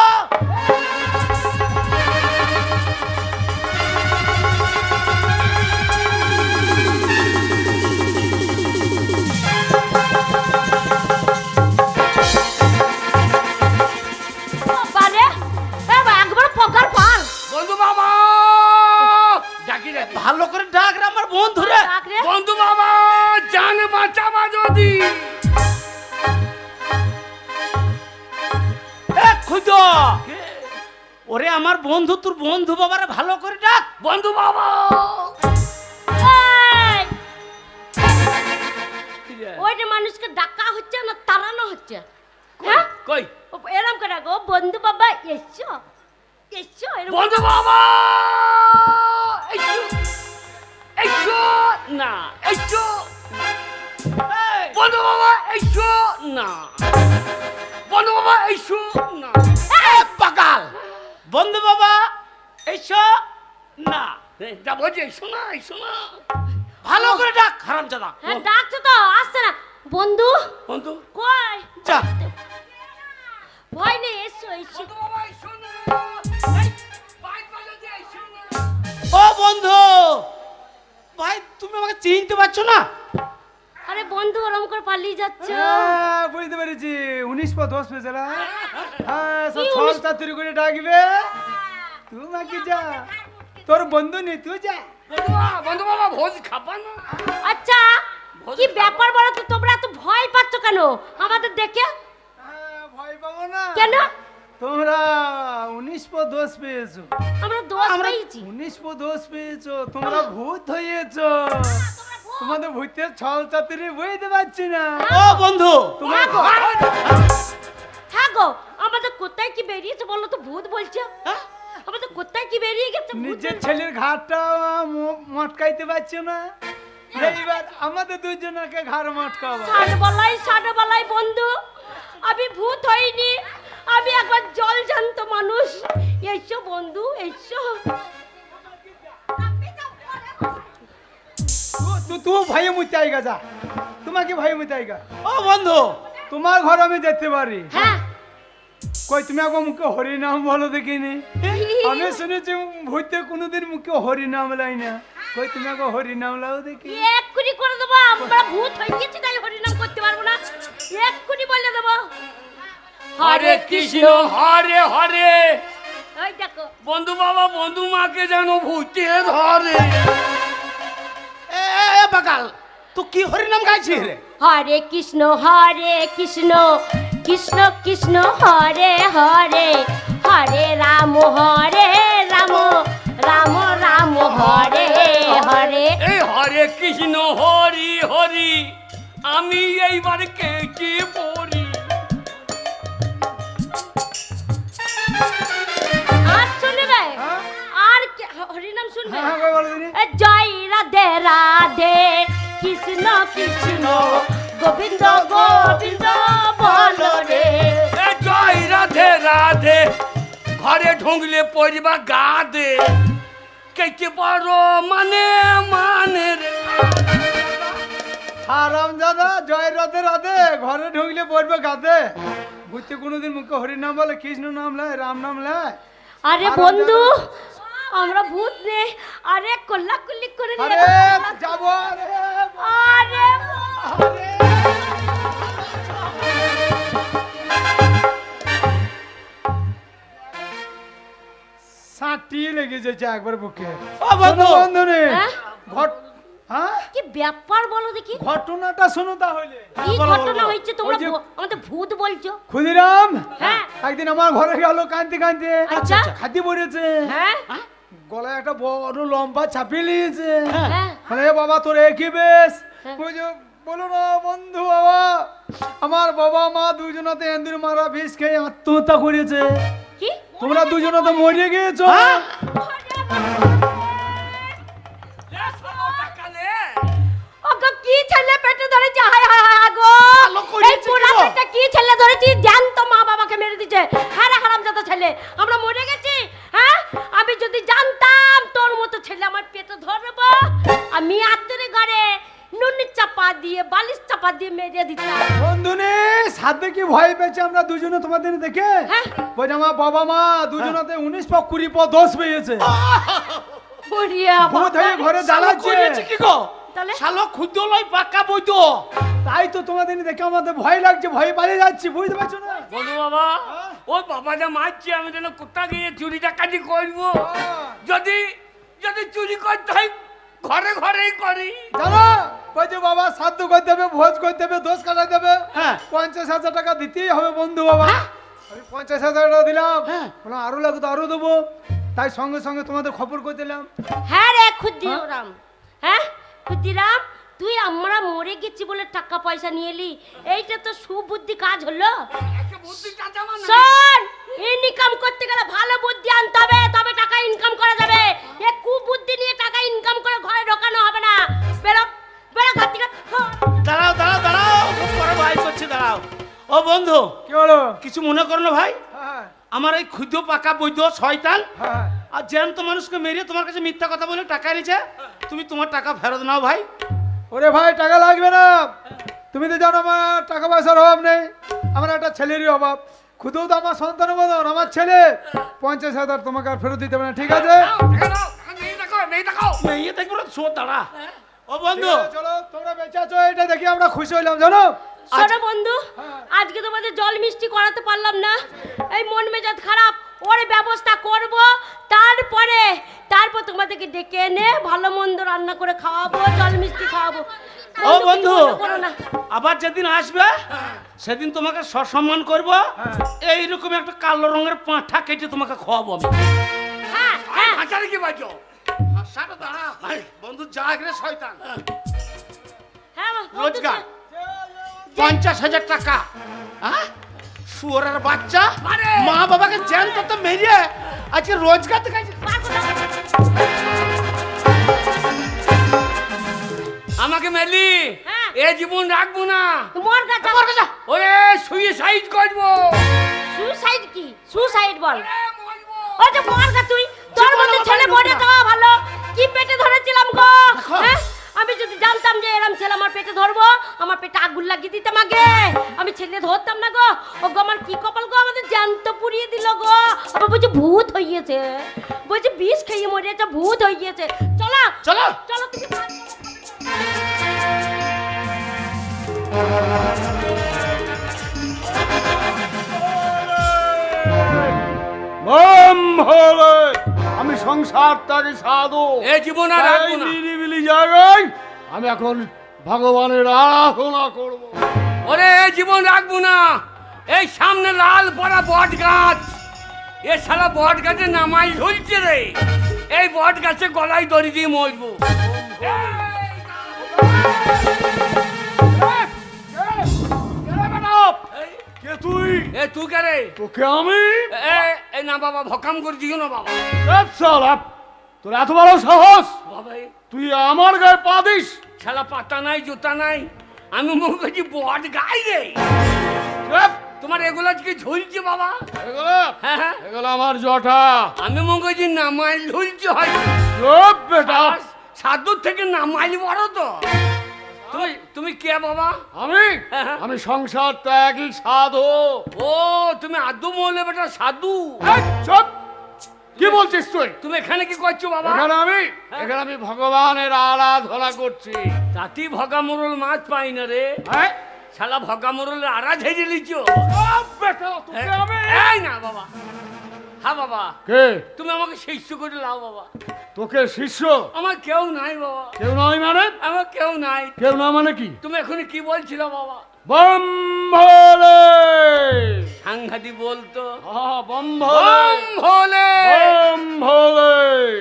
বারে একবার পকার পাল বন্ধু বাবা ডাকি ডাকি ভালো করে ডাক রে আমার বন্ধু রে ডাক রে বন্ধু বাবা জান বাঁচাবা যদি এ খুদো ওরে আমার বন্ধু তোর বন্ধু বাবারে ভালো করে ডাক বন্ধু বাবা ওইটা মানুষকে ডাকা হচ্ছে না তাড়ানো হচ্ছে হ্যাঁ কই এরম করে গো বন্ধু বাবা এসো এসো এরম বন্ধু বাবা এইসো না এইসো বন্ধু বাবা এইসো না বন্ধু বাবা এইসো না এ পাকাল বন্ধু বাবা এইসো না যা বলছি এইসো না এইসো না ভালো করে ডাক হারামজাদা হ্যাঁ ডাকছো তো আসছে না বন্ধু বন্ধু কই যা ভয় নেই এসো এসো বন্ধু বাবা এইসো না বাইক বাজাতে এইসো না ও বন্ধু ভাই তুমি আমাকে চিনতে পারছো না আরে বন্ধু ওরম করে পালিয়ে যাচ্ছ বুঝতে পেরেছি 19 পর 10 পেয়েছে না হ্যাঁ সব কি ছল 19 চাতুরি করে ডাকবে তোমাকে যা তোর বন্ধু নেই তুই যা বন্ধু বাবা ভোজ খাবা না আচ্ছা কি ব্যাপার বলো তো তোমরা এত ভয় পাচ্ছ কেন আমাদের দেখে ভয় পাবো না কেন তোমরা 19 পর 10 পেয়েছো আমরা দোষ আমরা পেয়েছি 19 পর 10 পেয়েছো তোমরা ভূত হয়েছো তোমাদের ভূতের ছল চাতুরি বুঝতে পারছি না ও বন্ধু তোমার থাকো আমাদের কোথায় কি বেরিয়েছে বলো তো ভূত বলছে হ্যাঁ? আমাদের কোথায় কি বেরিয়ে গেছে ভূত নিজের বলছে। ছেলের ঘাটটা মটকাইতে পারছো না এইবার আমাদের দুজনকে ঘাড় মটকাবো ষাট বলাই বন্ধু আমি ভূত হইনি আমি একবার জল জানত মানুষ এসো বন্ধু এসো তুই ভয়ে মুতে আইগা যা তোমাকে ভয়ে মুতে আইগা ও বন্ধু তোমার ঘর আমি যেতে পারি হ্যাঁ কই তুমি একবার মুখে হরি নাম বলো দেখিনি আমি শুনেছি ভূতে কোনোদিন মুখে হরি নাম লাই না কই তুমি একবার হরি নাম লাও দেখি এক্ষুনি করে দেবো আমরা ভূত হয়ে গেছি তাই হরিনাম করতে পারবো না এক্ষুনি বলে দেবো হরে কৃষ্ণ হরে হরে ওই দেখো বন্ধু বাবা বন্ধু মাকে যেন ভূতে ধরে এ বাকাল তুই কি হরি নাম গাইছিস রে হরে কৃষ্ণ কৃষ্ণ কৃষ্ণ হরে হরে হরে রাম রাম রাম রাম হরে হরে এই হরে কৃষ্ণ হরি হরি আমি এইবার কেটে পড়ি আর শুনবে হ্যাঁ? আর হরিনাম শুনবে হ্যাঁ কই বলো দিনি এ জয় রাধে রাধে কৃষ্ণ কৃষ্ণ গোবিন্দ গোবিন্দ বলো রে এ জয় রাধে রাধে ঘরে ঢুকলে পরিবা গা দে কেটে পারো মানে মানে রে হারামজাদা জয় রাধে রাধে ঘরে ঢুকলে পড়বে গাতে বুঝতে কোনোদিন মুখে হরি নাম বলে কৃষ্ণ নাম লাই রাম নাম লাই আরে বন্ধু আমরা ভূত নে আরে কল্লাকুল্লি করে নে আরে যাবো আরে আরে আরে সাঁটি লেগে যাচ্ছে একবার বুকে ও বন্ধু বন্ধু রে হ্যাঁ? ঘট হ্যাঁ কি ব্যাপার বলো দেখি ঘটনাটা শোনো তাহলে কি ঘটনা হয়েছে তোমরা আমাদের ভূত বলছো ক্ষুদিরাম হ্যাঁ একদিন আমার ঘরে গেল কাঁদতে কাঁদতে আচ্ছা। খাতি পড়েছে হ্যাঁ গলায় একটা বড় লম্বা চাপিয়ে নিয়েছে হ্যাঁ মানে বাবা তোর একই বেশ হ্যাঁ। ওই যে বলো না বন্ধু বাবা, আমার বাবা মা দুজনাতে এন্দুর মারা বিষ খেয়ে আত্মহত্যা করেছে। কি তোমরা দুজনাতে মরে গিয়েছো। ওগো কি ছেলে পেটে ধরেছে, হায় হায় হায় গো, আলো কই এই দিচ্ছে পোড়া কি গো? পেটে কি ছেলে ধরেছি, জ্যান্ত মা বাবাকে মেরে দিচ্ছে। হ্যাঁ রে হারামজাদা ছেলে, আমরা মরে গেছি। হ্যাঁ আমি যদি জানতাম তোর মতো ছেলে আমার পেটে ধরবো, আমি আত্মরে ঘরে নুন চাপা দিয়ে বালিশ চাপা দিয়ে মেরে দিতাম। বন্ধুনি সাথে কি ভয় পেয়েছে আমরা দুজনে তোমাদের দেখে? হ্যাঁ। বলছে আমার বাবা মা দুজনাতে 19 পা 20 পা দোষ পেয়েছে। বড়িয়া ভূত হয়ে ঘরে জ্বালাচ্ছে। করেছে কি গো? তাহলে শালো ক্ষুদ্র লই পাকা বৈদ। তাই তো তোমাদের দেখে আমাদের ভয় লাগছে, ভয় পালিয়ে যাচ্ছি, বুঝতে পারছো না? বলো বাবা, ওই বাবা যা মারছে আমি যেন কোথা গিয়ে চুরি ডাকাতি করবো। যদি যদি চুরি করতে হয় ঘরে ঘরেই করি। জানো বলছে বাবা সাধ্য করতে হবে, ভোজ করতে হবে, দোষ কাটাতে হবে। হ্যাঁ। 50,000 টাকা দিতেই হবে বন্ধু বাবা। আমি 50,000 টাকা দিলাম, বললাম আরো লাগবে তো আরো দেবো। তাই সঙ্গে সঙ্গে তোমাদের খবর করে দিলাম। হ্যাঁ রে ক্ষুদিরাম, হ্যাঁ ক্ষুদিরাম, তুই আমরা মরে গেছি বলে টাকা পয়সা নিয়ে এলি, এইটা তো সুবুদ্ধি কাজ হলো। একটা বুদ্ধি চাচামা না। শোন, ইনকাম করতে গেলে ভালো বুদ্ধি আনতে হবে, তবে টাকা ইনকাম করা যাবে। এ কুবুদ্ধি নিয়ে টাকা ইনকাম করে ঘরে ঢোকানো হবে না। বেরো বেরো ঘর থেকে। দাঁড়াও দাঁড়াও দাঁড়াও, খুব বড় ভাই করছে, দাঁড়াও। ও বন্ধু, কি হলো? কিছু মনে করো না ভাই, হ্যাঁ আমার এই ক্ষুদ্র পাকা বৈদ্য শয়তান হ্যাঁ। আর জ্যান্ত মানুষকে মেরে তোমার কাছে মিথ্যা কথা বলে টাকা নিয়েছে। তুমি তোমার টাকা ফেরত নাও ভাই। ওরে ভাই টাকা লাগবে না, তুমি তো জানো আমার টাকা পয়সার অভাব নেই, আমার একটা ছেলেরই অভাব। খুদু তো আমার সন্তান বদন, আমার ছেলে 50,000 তোমাকে আর ফেরত দিতে হবে না, ঠিক আছে? মেয়ে দেখবো না, শো দাঁড়া। ও বন্ধু, ঠিক আছে, চলো তোমরা বেঁচে আছো, এটা দেখি আমরা খুশি হইলাম জানো। শোনো বন্ধু, হ্যাঁ। আজকে তোমাদের জল মিষ্টি করাতে পারলাম না, এই মন মেজাজ খারাপ, ওর ব্যবস্থা করব। তারপর তোমাদেরকে ডেকে এনে ভালো মন্দ রান্না করে খাওয়াবো, জল মিষ্টি খাওয়াবো। ও বন্ধু, কিছু মনে করো না। আবার যেদিন আসবে সেদিন তোমাকে সসম্মান করব। এইরকম একটা কালো রঙের পাঁঠা কেটে তোমাকে খাওয়াবো আমি। হ্যাঁ হ্যাঁ আচারে কি বাজো? হাসাটা দাঁড়া ভাই, বন্ধু যা রে শয়তান। হ্যাঁ বন্ধু, রোজগার 50,000 টাকা। হ্যাঁ শুয়োরের বাচ্চা, মা বাবাকে জ্যান্ত তো মেরে আজকে রোজগার দেখাইছে। আমাকে মেলি হ্যাঁ। এ জীবন রাখবো না। মোর কাছে ওরে সুইসাইড করবো। সুসাইড কি? সুসাইড বল। ওই যে মর গা তুই, তোর মতো ছেলে মরে যাওয়া ভালো। কি পেটে ধরেছিলাম গো, হ্যাঁ? আমি যদি জানতাম যে এরম ছেলে আমার পেটে ধরবো, আমার পেটে আগুন লাগিয়ে দিতাম আগে, আমি ছেলে ধরতাম না গো। ও গো আমার কি কপাল গো, আমাদের জ্যান্ত পুড়িয়ে দিল গো। আবার বলছে ভূত হইয়েছে, বলছে বিষ খেয়ে মরিয়েছে, ভূত হইয়েছে। চলো চলো চলো তুমি কাজ করো। আমি সংসার তারি সাধু, এ জীবন আর রাখবো এই না। নিরিবিলি জায়গায় আমি এখন ভগবানের আরাধনা করব। ওরে এ জীবন রাখবো না। এই সামনে লাল পড়া বট গাছ, এ শালা বট গাছে নামাই ঝুলছে রে। এই বট গাছে গলায় দড়ি দিয়ে মরবো। কে তুই? এ তুই কে রে? তোকে আমি এ না বাবা, ভকাম করে দিও না বাবা। তোর এত বড় সাহস, বাবা এ তুই আমার গায়ে পা দিস? শালা পাতা নাই জুতা নাই, আমি মনে করছি বট গাই রে। তোমার এগুলো কি ঝুলছে বাবা? এগুলো হ্যাঁ হ্যাঁ, এগুলো আমার জটা। আমি মনে করছি নামাইল ঝুলছে হয়। চুপ বেটা, সাধুর থেকে নামাইল বড় তো। তুমি তুমি কে বাবা? আমি হ্যাঁ। আমি সংসার ত্যাগী সাধু। ও তুমি আদু মহলে বেটা সাধু। এই, চুপ! কি বলছিস তুই? তুমি এখানে কি করছো বাবা? এখানে আমি ভগবানের আরাধনা করছি। তাতি ভগামরল মাছ পাই না রে। হ্যাঁ? শালা ভগামরলের আরাজ হেজে লিচো। চুপ বেটা, তোকে আমি এই না বাবা। হ্যাঁ বাবা, কে? তুমি আমাকে শিষ্য করে লাও বাবা। তোকে শিষ্য? আমার কেউ নাই বাবা, কেউ নয় মানে? আমার কেউ নাই। কেউ না মানে কি? তুমি এখন কি বলছিল বাবা? বম ভোলে! সাংঘাতি বলতো। বম বম ভোলে! ভোলে! বম ভোলে!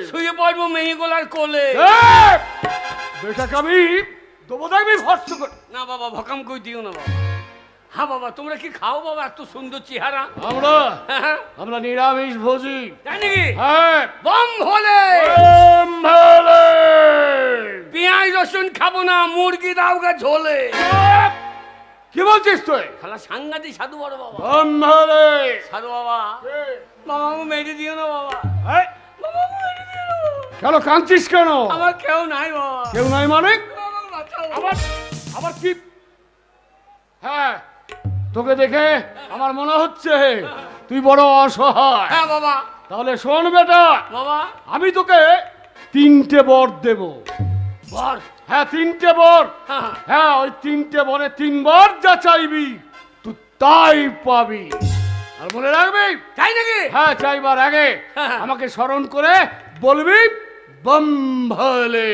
শুয়ে পড়বো মেয়ে গোলার কোলে। বেটাকে আমি দেবো দেখবি ভস্ত করে। না বাবা ভকাম কই দিও না বাবা। হ্যাঁ বাবা তোমরা কি খাও বাবা এত সুন্দর চেহারা? আমরা হ্যাঁ আমরা নিরামিষ ভোজি। তাই নাকি? হ্যাঁ বম ভোলে বম ভোলে। পেঁয়াজ রসুন খাবো না, মুরগি দাও গা ঝোলে। কি বলছিস তুই? খালা সাংঘাতিক সাধু বড় বাবা। বম ভোলে। সাধু বাবা বাবা আমাকে মেরে দিও না বাবা। এই, বাবা আমাকে মেরে দিও না। কেন কাঁদছিস কেন? আমার কেউ নাই বাবা। কেউ নাই মানে? আমাকে বাঁচাও। আবার আবার কি? হ্যাঁ তোকে দেখে আমার মনে হচ্ছে তুই বড় অসহায়। হ্যাঁ বাবা। তাহলে শোন বেটা, বাবা আমি তোকে 3টে বর দেব। বর? হ্যাঁ 3টে বর। হ্যাঁ হ্যাঁ ওই 3টে বরে 3বার যা চাইবি তুই তাই পাবি। আর মনে রাখবি, তাই নাকি? হ্যাঁ চাইবার আগে হ্যাঁ। আমাকে স্মরণ করে বলবি বম ভোলে।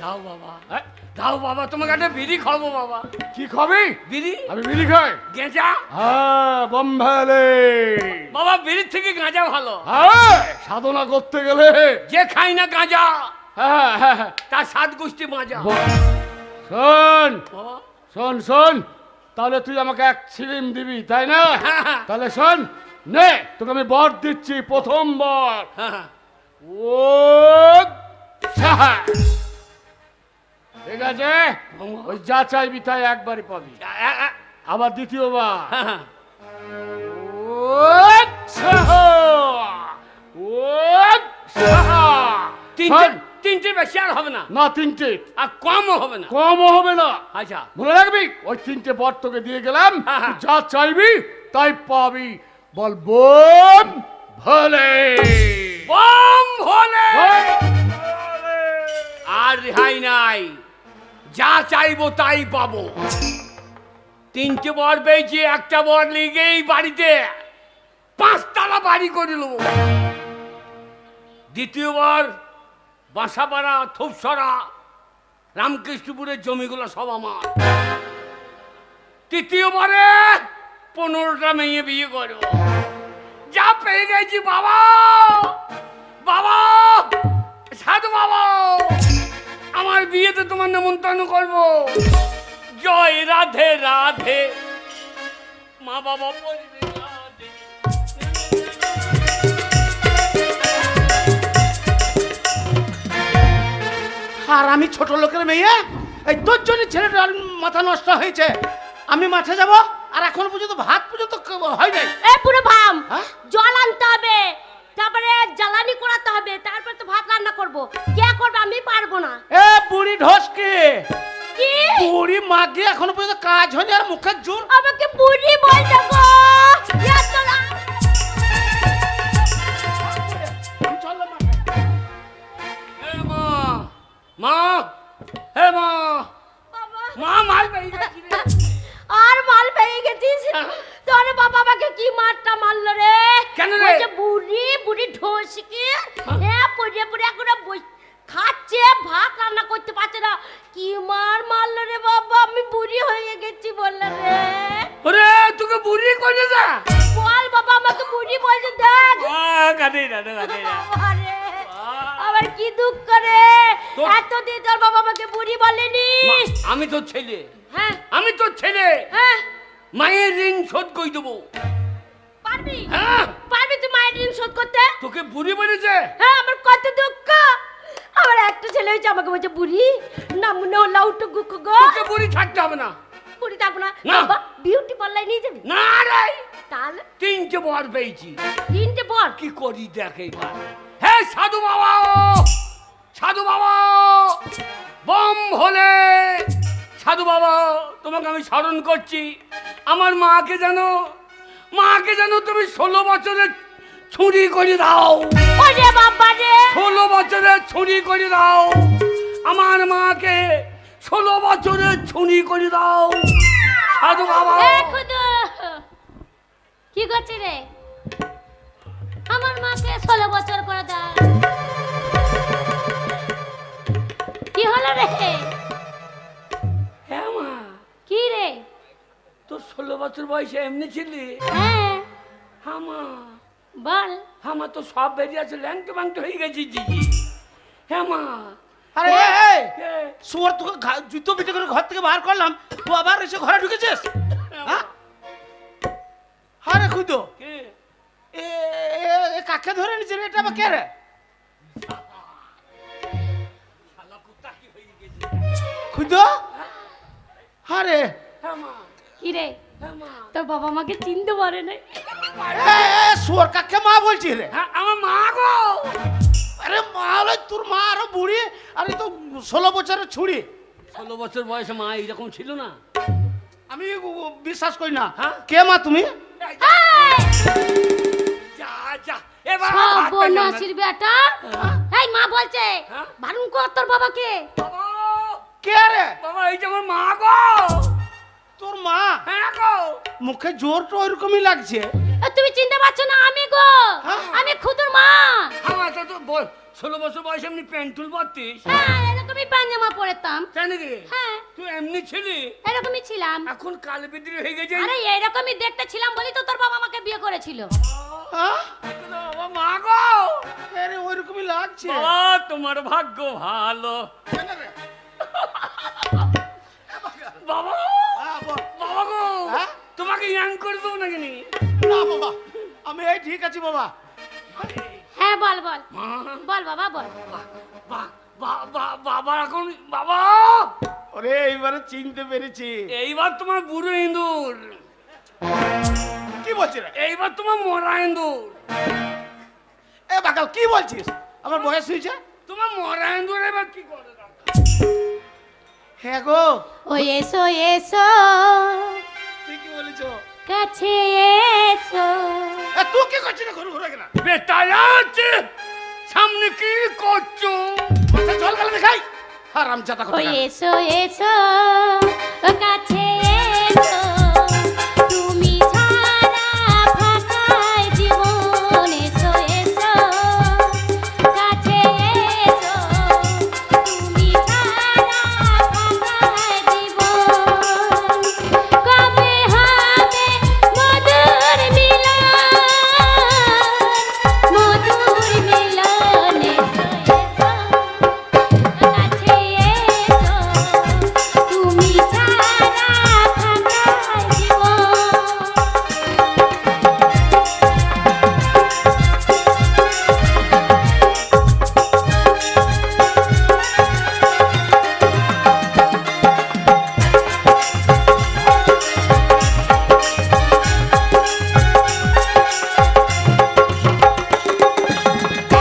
দাও বাবা হ্যাঁ, দাও বাবা, তোমাকে একটা বিড়ি খাবো বাবা। কি খাবি? বিড়ি? আমি বিড়ি খাই। গেঁজা? হ্যাঁ বম ভোলে। বাবা বিড়ির থেকে গাঁজা ভালো। হ্যাঁ সাধনা করতে গেলে যে খাই না গাঁজা হ্যাঁ হ্যাঁ হ্যাঁ। তার 7 গোষ্ঠী মাজা। শোন বাবা শোন শোন, তাহলে তুই আমাকে 1 ছিলিম দিবি তাই না? হ্যাঁ, হ্যাঁ। তাহলে শোন নে, তোকে আমি বর দিচ্ছি। প্রথম বর হ্যাঁ ও সাহা। ঠিক আছে, ওই যা চাইবি তাই একবারই পাবি। আবার দ্বিতীয়বার হ্যাঁ ও সাহা ও সাহা। শোন, তিনটে বেশি আর হবে না, না 3টে, আর কমও হবে না। কমও হবে না। আচ্ছা মনে রাখবি ওই 3টে বর তোকে দিয়ে গেলাম, হ্যাঁ, হ্যাঁ। যা চাইবি তাই পাবি। বল বম ভোলে। বম ভোলে। আর রেহাই নাই, যা চাইবো তাই পাবো। 3টে বর পেয়েছি, একটা বর লিগেই বাড়িতে 5 তলা বাড়ি করে নেবো। দ্বিতীয়বার বাসাপাড়া থুপসরা রামকৃষ্ণপুরের জমিগুলো সব আমার। তৃতীয়বারে 15টা মেয়ে বিয়ে করো। যা পেয়ে গেছি বাবা। বাবা সাধু বাবা, আমার বিয়েতে তোমার নেমন্তন্ন করবো। জয় রাধে রাধে, মা বাবা বলবে রাধে। আর আমি ছোট লোকের মেয়ে, এই তোর জন্য ছেলেটার মাথা নষ্ট হয়েছে। আমি মাঠে যাব, আর এখন পর্যন্ত ভাত পর্যন্ত হয় নাই। এ পুরো ভাম, হ্যাঁ? জল আনতে হবে, তারপরে জ্বালানি করাতে হবে, তারপরে তো ভাত রান্না করবো। কে করবে? আমি পারবো না। এ বুড়ি ঢসকে, কি? বুড়ি মাগে এখনো পর্যন্ত কাজ হয়নি, আর মুখের জোর। আমাকে বুড়ি বলছো গো? এত রাগ। চল মাঠে। হে মা, মা, হে মা, বাবা, মা মাল পেয়ে গেছি রে। আর মাল পেয়ে গেছিস? তোর বাবা আমাকে কি মারটা মারলো রে? কেন রে? বলছে বুড়ি বুড়ি ঢোসকে, পড়ে পড়ে এখন খাচ্ছে, ভাত রান্না করতে পারছে না। কি মারলো রে বাবা, আমি বুড়ি হয়ে গেছি বললে রে। ওরে তোকে বুড়ি করে যা। বল বাবা, আমাকে বুড়ি বলছে, দেখ। কাঁদে না কাঁদে না। আরে, আমার কি দুঃখ রে। তো- এতদিন তোর বাবা আমাকে বুড়ি বলেনি। মা, আমি তোর ছেলে, হ্যাঁ আমি তোর ছেলে। হ্যাঁ, মায়ের ঋণ শোধ করে দেবো। পারবি? হ্যাঁ পারবি তুই মায়ের ঋণ শোধ করতে? তোকে বুড়ি বলেছে। হ্যাঁ, আমার কত দুঃখ। আমার একটা ছেলে হয়েছে, আমাকে বলছে বুড়ি। না মনে হলো উঠো গুখ গো। তোকে বুড়ি থাকতে হবে না। বুড়ি থাকবো না। না। বাবা বিউটি পার্লার নিয়ে যাবি? না রে, তাহলে 3টে বর পেয়েছি। 3টে বর? কি করি দেখে এবার। হে সাধু বাবা, সাধু বাবা, বম ভোলে। সাধু বাবা, তোমাকে আমি স্মরণ করছি। আমার মাকে জানো তুমি 16 বছরের ছুরি করে দাও। ওরে বাবা রে। 16 বছরের ছুরি করে দাও। আমার মাকে 16 বছরের ছুরি করে দাও। সাধু বাবা। এ খুদু, কি করছি রে? আমার মাকে 16 বছর করে দাও। কি হলো রে? হ্যাঁ মা, কি রে? তোর 16 বছর বয়সে এমনি ছিলি? হ্যাঁ হ্যাঁ মা, বল। আমার তো সব বেরিয়ে আছে, ল্যাংটো ব্যাংটো হয়ে গেছি জিজি। হ্যাঁ মা, আরে এই কে? শুয়োর তোকে জুতো পিটে করে ঘর থেকে বার করলাম, তুই আবার এসে ঘরে ঢুকেছিস? হ্যাঁ আরে খুঁজো কে? এ কাকে ধরে নিচ্ছে রে? এটা আবার কে রে? শালা কুত্তা কি হয়ে গেছে? খুঁজো আরে হ্যাঁ মা, কি রে হ্যাঁ মা। তোর বাবা মাকে চিনতে পারে না? শুয়োর কাকে মা বলছিস রে? হ্যাঁ আমার মা গো। আরে মা হলো তোর মা আরো বুড়ি, আরে তো 16 বছরের ছুড়ি। 16 বছর বয়সে মা এইরকম ছিল না। আমি বিশ্বাস করি না। হ্যাঁ? কে মা তুমি? যা যা এবার সব ভাত খাই না। বনাসির বেটা। এই মা বলছে হ্যাঁ? বারণ কর তোর বাবাকে। বাবা, কে রে? বাবা এই যে আমার মা গো। তোর মা? হ্যাঁ গো। মুখে জোর তো ওইরকমই লাগছে। এ, তুমি চিনতে পারছো না? আমি গো, হ্যাঁ? আমি খুদুর মা। আমার তো 16 বছর বয়সে এমনি প্যান্টুল পরতিস। হ্যাঁ, এরকমই পাঞ্জামা পরেতাম। তাই নাকি? হ্যাঁ, তুই এমনি ছিলি, এরকমই ছিলাম। এখন কাল বিদ্রি হয়ে গেছে। আরে এরকমই দেখতে ছিলাম বলি তো তোর বাবা আমাকে বিয়ে করেছিল। হ্যাঁ? বাবা মা গো। আরে ওইরকমই লাগছে। বাবা তোমার ভাগ্য ভালো। বাবা, বাবা গো, হ্যাঁ? তোমাকে ইয়াং করে দেবো নাকি? না বাবা, আমি এই ঠিক আছি বাবা। হ্যাঁ বল বল মা, বল বাবা বল। বাবা এখন বাবা ওরে এইবারে চিনতে পেরেছি। এইবার তোমার বুড়ো ইঁদুর, কি বলছিস রে? এইবার তোমার মরা ইঁদুর। এ বাকাল কি বলছিস? আমার বয়স হয়েছে? তোমার মরা ইঁদুর এবার কি করে? হ্যাঁ গো, ও এসো এসো তুই কি বলেছ? কাছে এসো। তুই কি করছিস ঘুরে ঘুরে কেন? বেটা আছে সামনে কি করছো? জল গেলে দেখাই হারাম জাতা ও কথা। এসো এসো কাছে এসো, তুমি ছাড়া ফাঁকায় জীবন। এসো এসো কাছে এসো, তুমি ছাড়া ফাঁকায় জীবন। কবে হবে মধুর মিলন, মধুর মিলন। এসো এসো কাছে এসো, তুমি ছাড়া ফাঁকা জীবন।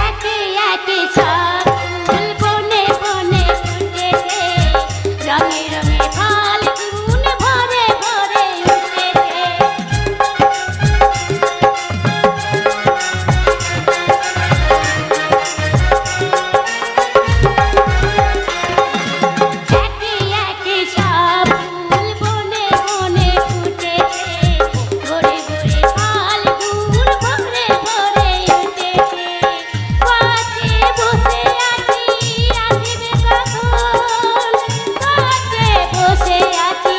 একে একে সব ফুল বনে বনে ফুটেছে, রঙে রঙে ফাল্গুন ভরে ভরে উঠেছে। একে একে সব ফুল বনে বনে ফুটেছে, ভরে ভরে ফাল্গুন ভরে ভরে উঠেছে। কাছে বসে আছি আসিবে কখন, কাছে বসে আছি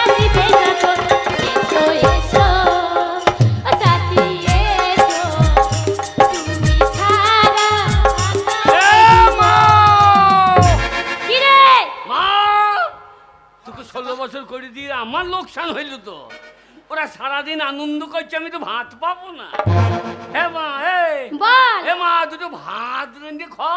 আসিবে কখন। এসো এসো সাথী এসো, তুমি ছাড়া মা, কি রে? মা তোকে 16 বছর করে দিয়ে আমার লোকসান হইল তো। ওরা সারাদিন আনন্দ করছে, আমি তো ভাত পাবো না। হ্যাঁ মা, বল। হে মা দুটো ভাত রেঁধে খা।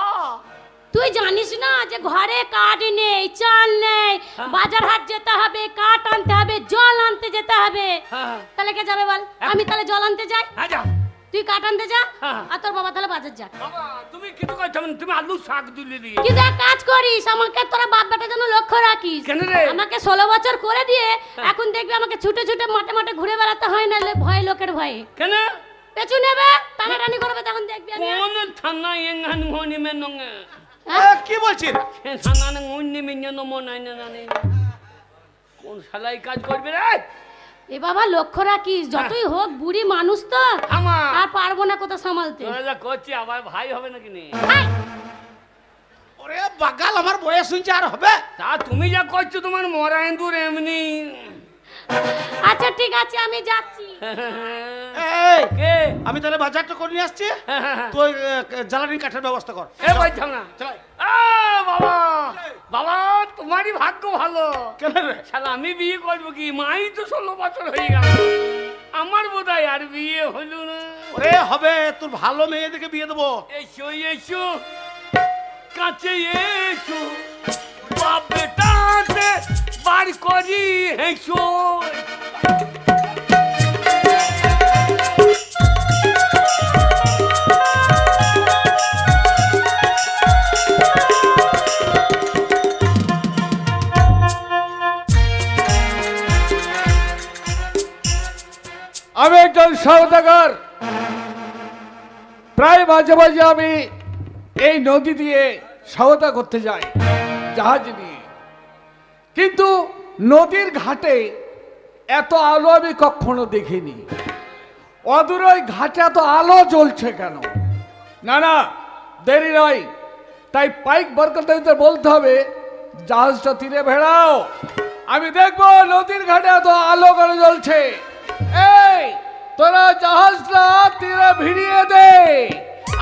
তুই জানিস না যে ঘরে কাঠ নেই, চাল নেই, বাজার হাট যেতে হবে, কাঠ আনতে হবে, জল আনতে যেতে হবে। হ্যাঁ তাহলে কে যাবে বল? আমি তাহলে জল আনতে যাই, হ্যাঁ যা। তুই কাঠ আনতে যা, হ্যাঁ। আর তোর বাবা তাহলে বাজার যা। বাবা তুমি কিছু করছো না, তুমি আলু শাক তুলে দিয়ে। কিন্তু এক কাজ করিস, আমাকে তোরা বাপ বেটা যেন লক্ষ্য রাখিস। কেন রে? আমাকে 16 বছর করে দিয়ে এখন দেখবি আমাকে ছুটে ছুটে মাঠে মাঠে ঘুরে বেড়াতে হয় না, ভয় লোকের ভয়ে কেন? পেছু নেবে, টানাটানি করবে, তখন দেখবি আমি। কোন থানা এঙ্গান মনি মেনঙ্গে হ্যাঁ? কি বলছিস? সে থানা না মনি মেনন মনাই না জানি কোন শালাই কাজ করবে রে? এ বাবা লক্ষ্য রাখিস, যতই হোক বুড়ি মানুষ তো, আমার আর পারবো না কোথাও সামালতে। তোরা যা করছি আবার ভাই হবে নাকি নে? হাই! ওরে বাগাল আমার বয়স হয়েছে আর হবে? তা তুমি যা করছো তোমার মরা ইঁদুর এমনি। আচ্ছা ঠিক আছে আমি যাচ্ছি। এই কে আমি তাহলে বাজারটা করে নিয়ে আসছি, তুই জ্বালানি কাঠের ব্যবস্থা কর। এ ভাই থাম না। চালাই। বাবা বাবা তোমারই ভাগ্য ভালো। কেন রে? শালা আমি বিয়ে করবো কি, মাই তো 16 বছর হয়ে গেল, আমার বোধহয় আর বিয়ে হলো না। ওরে হবে, তোর ভালো মেয়ে দেখে বিয়ে দেবো। এসো এসো কাছে এসো, বাপ বেটাতে বার করি হেসো। আমি একজন সওদাগর, প্রায় মাঝে মাঝে আমি এই নদী দিয়ে সওদা করতে যাই জাহাজ নিয়ে, কিন্তু নদীর ঘাটে এত আলো আমি কখনো দেখিনি। অদূর ওই ঘাটে এত আলো জ্বলছে কেন? না না, দেরি নয়, তাই পাইক বরকতদের বলতে হবে জাহাজটা তীরে ভেড়াও, আমি দেখবো নদীর ঘাটে এত আলো কেন জ্বলছে। এই তোরা জাহাজটা তীরে ভিড়িয়ে দে,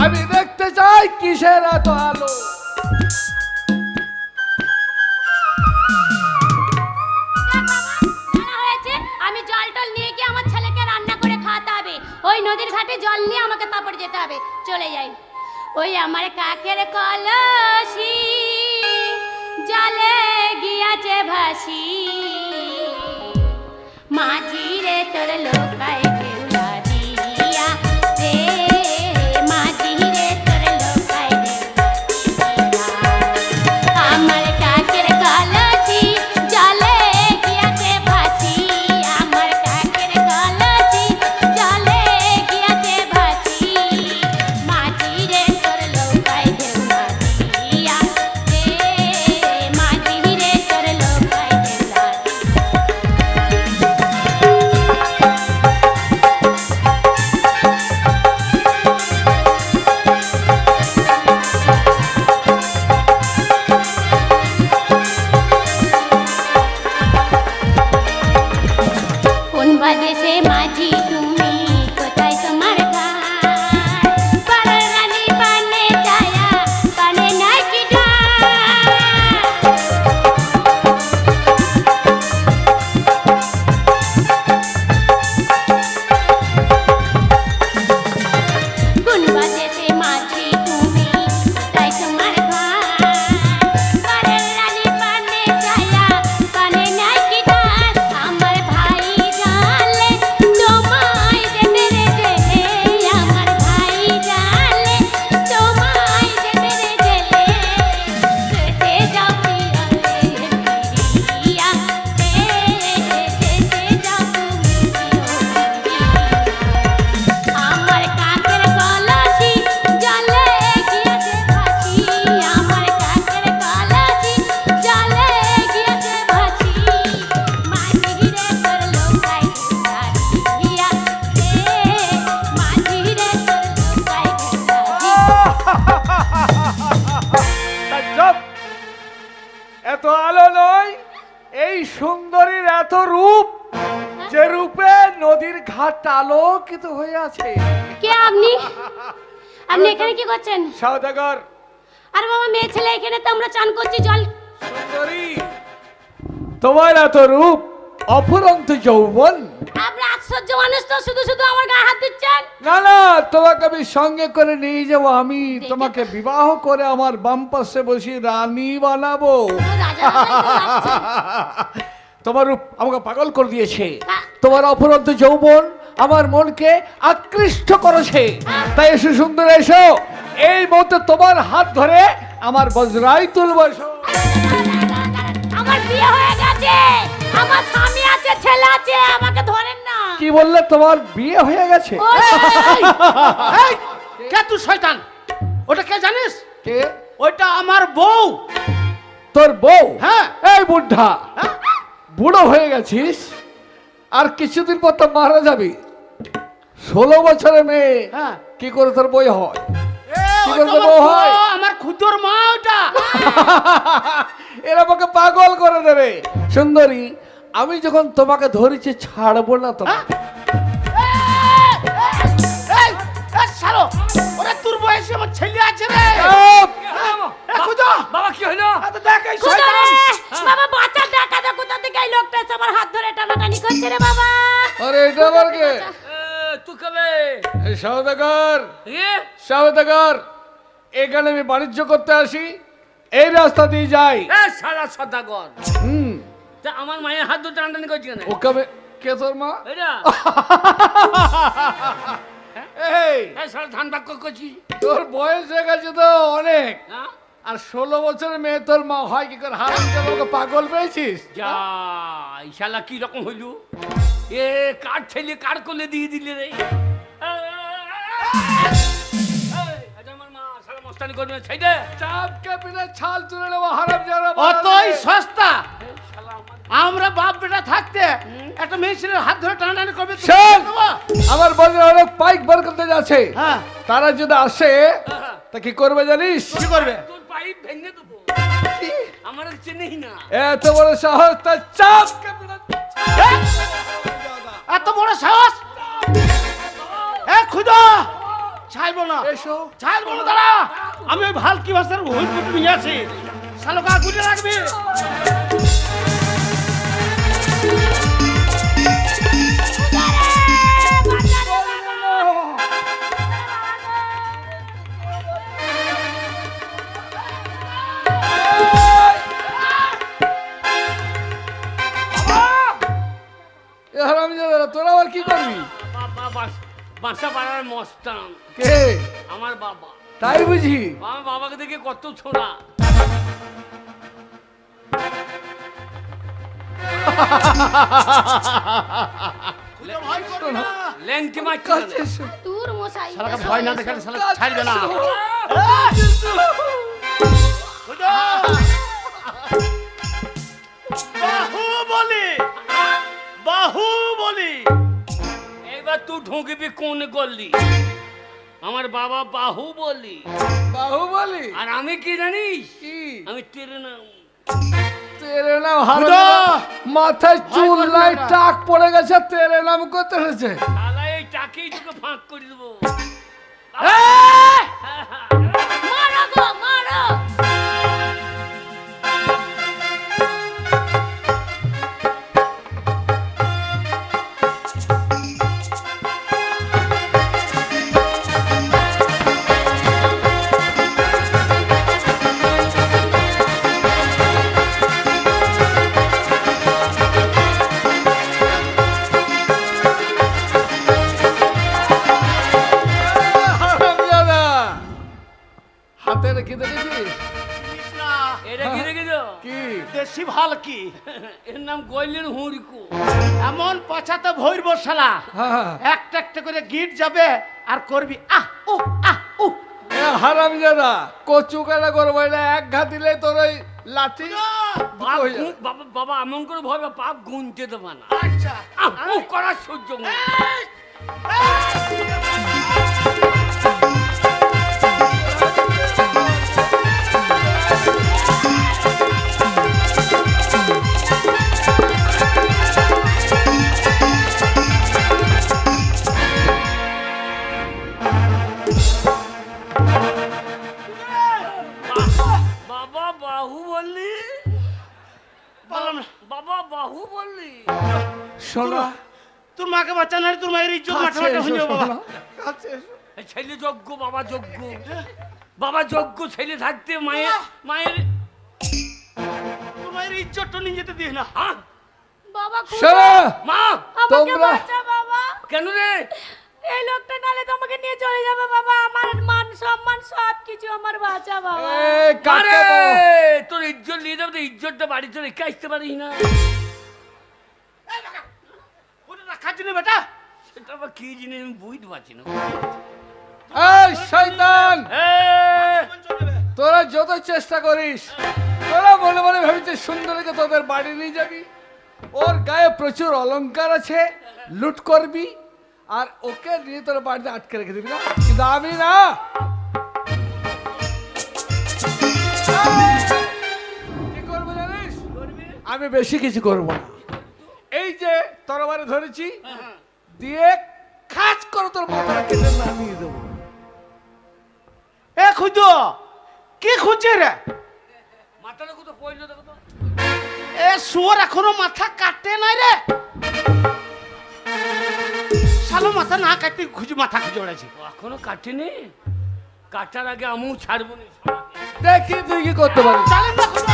আমি দেখতে চাই কিসের এত আলো। আমি জল টল নিয়ে গিয়ে আমার ছেলেকে রান্না করে খাওয়াতে হবে। ওই নদীর ঘাটে জল নিয়ে আমাকে তারপর যেতে হবে। চলে যাই। ওই আমার কাকের কলসি জলে গিয়াছে ভাসি, মাঝি রে তোর লোকায় কেউলা দিয়া রে, মাঝি রে তোর লোকায় কেউলা দিয়া। আমার কাকের কলসি জলে গিয়াছে ভাসি, আমার কাকের কলসি জলে গিয়াছে ভাসি, মাঝি রে তোর লোকায় কেউলা দিয়া রে, মাঝি রে তোর লোকায় কেউলা কোন বাদেশে মাঝি তুমি, কোথায় তোমার ঘর? পাড়ার রানী পানে ছায়া, পানে নাই কি ডাক? কোন বাদেশে মাঝি তুমি, কোথায় তোমার ঘর? পাড়ার রানী পানে ছায়া, পানে নাই কি ডাক? আমার ভাই জানলে তোমায় যেতে রে জেলে, আমার ভাই জানলে তোমায় যেতে রে জেলে, যেতে যাও প্রিয়া যেতে যাও তুমি আমার কাকের কলসি জলে গিয়েছে ভাসি, আমার কাকের কলসি জলে গিয়েছে ভাসি, মাঝি রে তোর লোকায় কেউলা দিয়া রে, মাঝি রে তোর লোকায় কেউলা। এত আলো নয়, এই সুন্দরীর এত রূপ, যে রূপে নদীর ঘাট আলোকিত হয়ে আছে। কে আপনি? আপনি এখানে কি করছেন? সওদাগর আরে বাবা, মেয়ে ছেলে এখানে তো আমরা চান করছি, জল। সুন্দরী, তোমার এত রূপ, অফুরন্ত যৌবন, আপনি আশ্চর্য মানুষ তো, শুধু শুধু আমার গায়ে হাত দিচ্ছেন। না না, তোমাকে আমি সঙ্গে করে নিয়ে যাবো, আমি তোমাকে বিবাহ করে আমার বাম পাশে বসিয়ে রানী বানাবো। রাজা মশাই তো আসছেন। তোমার রূপ আমাকে পাগল করে দিয়েছে, হ্যাঁ। তোমার অফুরন্ত যৌবন আমার মনকে আকৃষ্ট করেছে। তাই এসো সুন্দর, এসো, এই মুহূর্তে তোমার হাত ধরে আমার বজরাই তুলবো। এসো। আমার বিয়ে হয়ে গেছে, আমার স্বামী আছে, ছেলে আছে, আমাকে ধরেন না। কি বললে, তোমার বিয়ে হয়ে গেছে? এই, কে তুই শয়তান? ওটা কে জানিস? কে? ওইটা আমার বউ। তোর বউ? হ্যাঁ। এই বুদ্ধা, হ্যাঁ? বুড়ো হয়ে গেছিস, আর কিছুদিন পর তো মারা যাবি। 16 বছরের মেয়ে হ্যাঁ। কি করে তোর বই হয়? কি ওইটা করে তোর আমার বউ হয়? বউ, আমার খুদর মা ওটা। এরা আমাকে পাগল করে দেবে। সুন্দরী, আমি যখন তোমাকে ধরেছি ছাড়বো না তোমাকে। এই শালো, ওরে তোর বয়সে আমার ছেলে আছে রে। খুদা বাবা কি হলো? দেখ এই কোথা শয়তান। রে? বাবা বাঁচা দেখা দে কোথা থেকে এই লোকটা এসে আমার হাত ধরে টানাটানি করছে রে বাবা। আরে এটা আবার কে? তুই কবে? এই সওদাগর, এ সওদাগর, এখানে আমি বাণিজ্য করতে আসি, এই রাস্তা দিয়ে যাই। সারা সদাগর, তা আমার মায়ের হাত ধরে টানাটানি করছি কেন? ওকে আমি কে তোর মা? এটা এই সারা ধান বাক্য করছি। তোর বয়স হয়ে গেছে তো অনেক, হ্যাঁ? আর 16 বছরের মেয়ে তোর মা হয় কি করে? হারাম জাদা, পাগল পেয়েছিস? যা শালা কি রকম হইল? এ কার ছেলে কার কোলে দিয়ে দিলে রে? আমার মা শালা মস্তানি করবে না, ছেড়ে দে। চাপকে পিনে ছাল তুলে নেবো, হারাম জাদা। অতই সস্তা। শালা আমার আমরা বাপ বেটা থাকতে একটা মেয়ে ছেলের হাত ধরে টানাটানি করবে তো শোন, দেবো? আমার বাজারে অনেক পাইক বার করতে যাচ্ছে, হ্যাঁ, তারা যদি আসে তা কি করবে জানিস? কি করবে? তোর পাইপ ভেঙে দেবো। আমার চেনেই না। এত বড় সাহস, তার চাপকে পিনে এত বড় সাহস! এ খুদা, ছাইবো না, এসো। ছাইবো না, দাঁড়া। আমি ওই ভালকি ভাষার ভুল কুটু নিয়ে আছি। শালোকা গুটে রাখবি। এ হারাম জাদা, তোরা আবার কি করবি? বাসা পাড়ার মস্তান কে? আমার বাবা। তাই বুঝি? আমার বাবাকে দেখে কত ছোড়া। খুদা ভয় করো না। ল্যাংটি মাছ কাছে এসো। তোর মশাই শালাকা ভয় না দেখালে শালা ছাড়বে না। খুদা, বাহুবলি, বাহুবলি। এবার তুই ঢুকবি কোন গল্লি? আমার বাবা বাহুবলি, বাহুবলি। আর আমি কি জানিস? কি? আমি তেরে নাম। তেরে নাম হারাম খুদা! জাদা, মাথায় চুল করবি নাই, না। টাক পড়ে গেছে, তেরে নাম করতে হয়েছে। শালা এই টাকেই তোকে ফাঁক করে দেবো। মারো গো মারো। হারাম জাদা, হাতে রেখে দেখেছিস? চিনিস না, এটা কি দেখেছো? কি? দেশি ভালকি। এর নাম গইলের হুড়কু। এমন পছাতে ভৈরব শালা, হ্যাঁ। একটা একটা করে গিট যাবে আর করবি আহ উ আহ উ। এ হারাম জাদা, কচু কাটা করবো না, এক ঘা দিলে তোর ওই লাঠি পাপ হয়ে যাবে। বাবা বাবা এমন করে ভয় পাপ গুনতে দেবে না। আচ্ছা, করার সহ্য নেই। বাবা বাহু বললি? বললাম না। বাবা বাহু বললি? শোনা, তোর মাকে বাচ্চা না, তোর মায়ের ইজ্জত মাঠে কাছে মাঠে এসো, হয়ে যাবে বাবা। শোনা, কাছে এসো। এই ছেলে যোগ্য, বাবা যোগ্য। বাবা যোগ্য ছেলে থাকতে মায়ের মায়ের তোর মায়ের ইজ্জতটা নিয়ে যেতে দিয়ে না। হ্যাঁ? বাবা খুব শোনা, মা আমাকে তোমরা- বাঁচা বাবা। কেন রে? এই লোকটা নালে তোমাকে নিয়ে চলে যাবে বাবা। আমার মান সম্মান সব কিছু আমার বাঁচা বাবা। এই কাকে আরে বল? তোর ইজ্জত নিয়ে যাবে তো, ইজ্জতটা বাড়িতে রেখে আসতে পারিস না? ওটা রাখার জন্য বেটা। সেটা আবার কি জিনিস আমি বুঝতে পারছি না। এই শয়তান, এই, তোরা যত চেষ্টা করিস, তোরা মনে মনে ভেবেছিস সুন্দরীকে তোদের বাড়ি নিয়ে যাবি, ওর গায়ে প্রচুর অলংকার আছে, লুট করবি, আর ওকে নিয়ে তোর বাড়িতে আটকে রেখে দিবি না। কিন্তু আমি না, কি করবো জানিস? আমি বেশি কিছু করবো না। যে তরবারি ধরেছি দিয়ে খাচ করে তোর মাথাটা কেটে নামিয়ে দেবো। এ খুঁজো কি খুঁজছে রে? মাথাটা কোথাও পড়লো দেখো তো। এ শুয়োর এখনো মাথা কাটে নাই রে। শালো মাথা না কাটতে খুঁজে মাথা খুঁজে ওড়াইছি। ও এখনো কাটেনি, কাটার আগে আমিও ছাড়বো না। দেখি তুই কি করতে পারিস। চলেন না খুঁজো।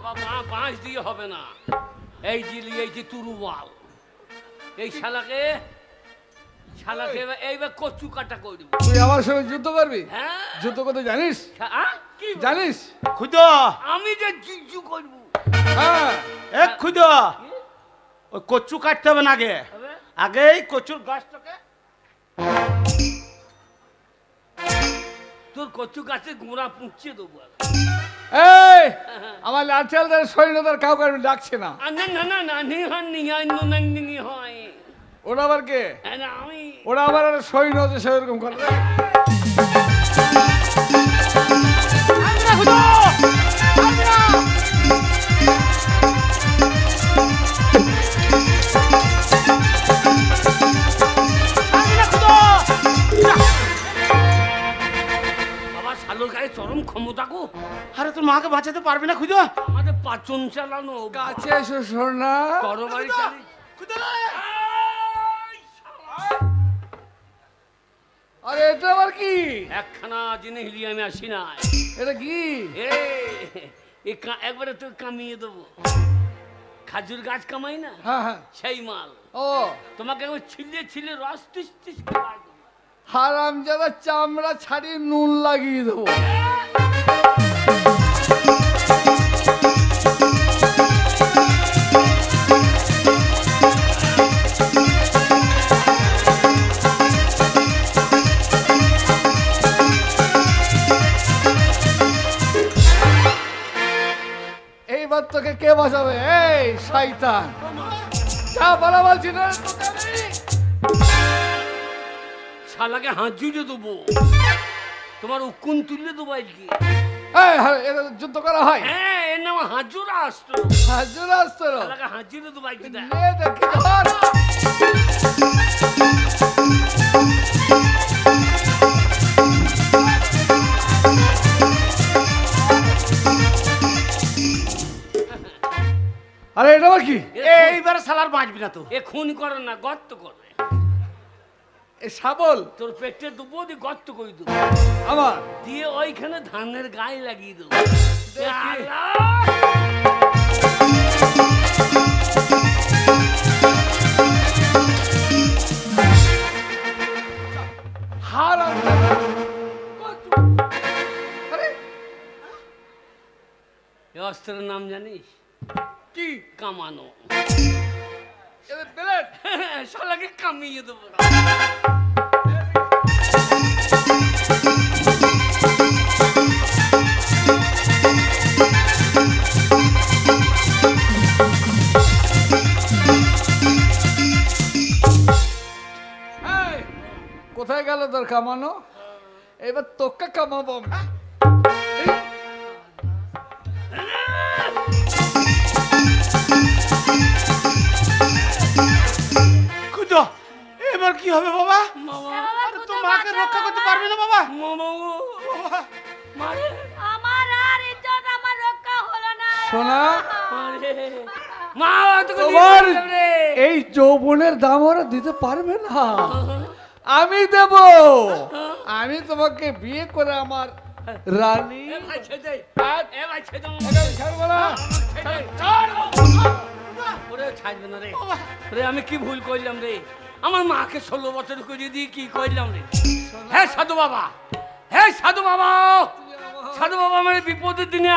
বাবা বাঁশ দিয়ে হবে না, এই জিলি এই যে তুরুবাল, এই শালাকে এইবার কচু কাটা করে দেবো। তুই আমার সঙ্গে যুদ্ধ করবি? হ্যাঁ যুদ্ধ করতে জানিস? কি জানিস? খুঁজো আমি যে যুদ্ধ করবো। হ্যাঁ এ খুঁজো ওই কচু কাটতে হবে না আগে, আগে এই কচুর গাছটাকে। তোর কচু গাছের গোড়া পুঁচিয়ে দেবো। এই আমার লাঠিয়ালদের সৈন্যদের কাউকে আমি ডাকছি না। না না না না নিহানি হয়। ওরা আবার কে? আমি ওরা আবার সৈন্য যে সেরকম করে। বাবা শালোর গায়ে চরম ক্ষমতা গো। আরে তোর মাকে বাঁচাতে পারবি না খুঁজো। আমাদের পাচন চালানো কাছে এসো সোনা। তরবারি চালি। আরে এটা আবার কি? একখানা জিনিস নিয়ে আমি আসি না। এটা কি? একবারে তো কামিয়ে দেবো। খাজুর গাছ কামাই না, হ্যাঁ হ্যাঁ সেই মাল। ও তোমাকে একবার ছিলে ছিলে রস টিস টিস করে দেবো। হারামজাদা চামড়া ছাড়িয়ে নুন লাগিয়ে দেবো। এইবার তোকে কে বাঁচাবে? এই শয়তান, যা বলা বলছি না তোকে আমি। শালাকে হাত জুড়ে দেবো, তোমার উকুন তুলে দেবো আজকে। এই, এটা যুদ্ধ করা হয়? হ্যাঁ, এর নাম হাজুরা আসতো। হাজুর আসতো। শালাকে হাত জুড়ে দেবো আজকে। নে দেখি ধর। আরে এটা আবার কি? এইবার শালার বাঁচবি না তো। এ খুন করে না, গর্ত করে। এ শাবল তোর পেটে দেবো, দিয়ে গর্ত করে দেবো, আমার দিয়ে ওইখানে ধানের গায়ে লাগিয়ে দেবো। হারাম। আরে এ অস্ত্রের নাম জানিস? কি? কামানো। এটা ব্লেড। শালাকে কামিয়ে দেবো। এই, কোথায় গেল তোর কামানো? এবার তোকে কামাবো আমি। এই, খুঁজো এবার কি হবে বাবা? মামা, আরে তোর মাকে রক্ষা করতে পারবি না বাবা? মামা গো, মারে, আমার আর ইজ্জত আমার রক্ষা হলো না। সোনা, মারে। মা, তোকে তোমার দিয়ে দিলাম রে। এই যৌবনের দাম ওরা দিতে পারবে না। আমি দেব। আমি তোমাকে বিয়ে করে আমার রানী। এ ভাই ছেড়ে দে। এ ভাই ছেড়ে দে। ছাড়বো না। ওরে ছাড়বে না রে। রে আমি কি ভুল করলাম রে? আমার মাকে 16 বছর করে দিয়ে কি করলাম রে? হ্যাঁ সাধু বাবা, হ্যাঁ সাধু বাবা, সাধু বাবা, আমার এই বিপদের দিনে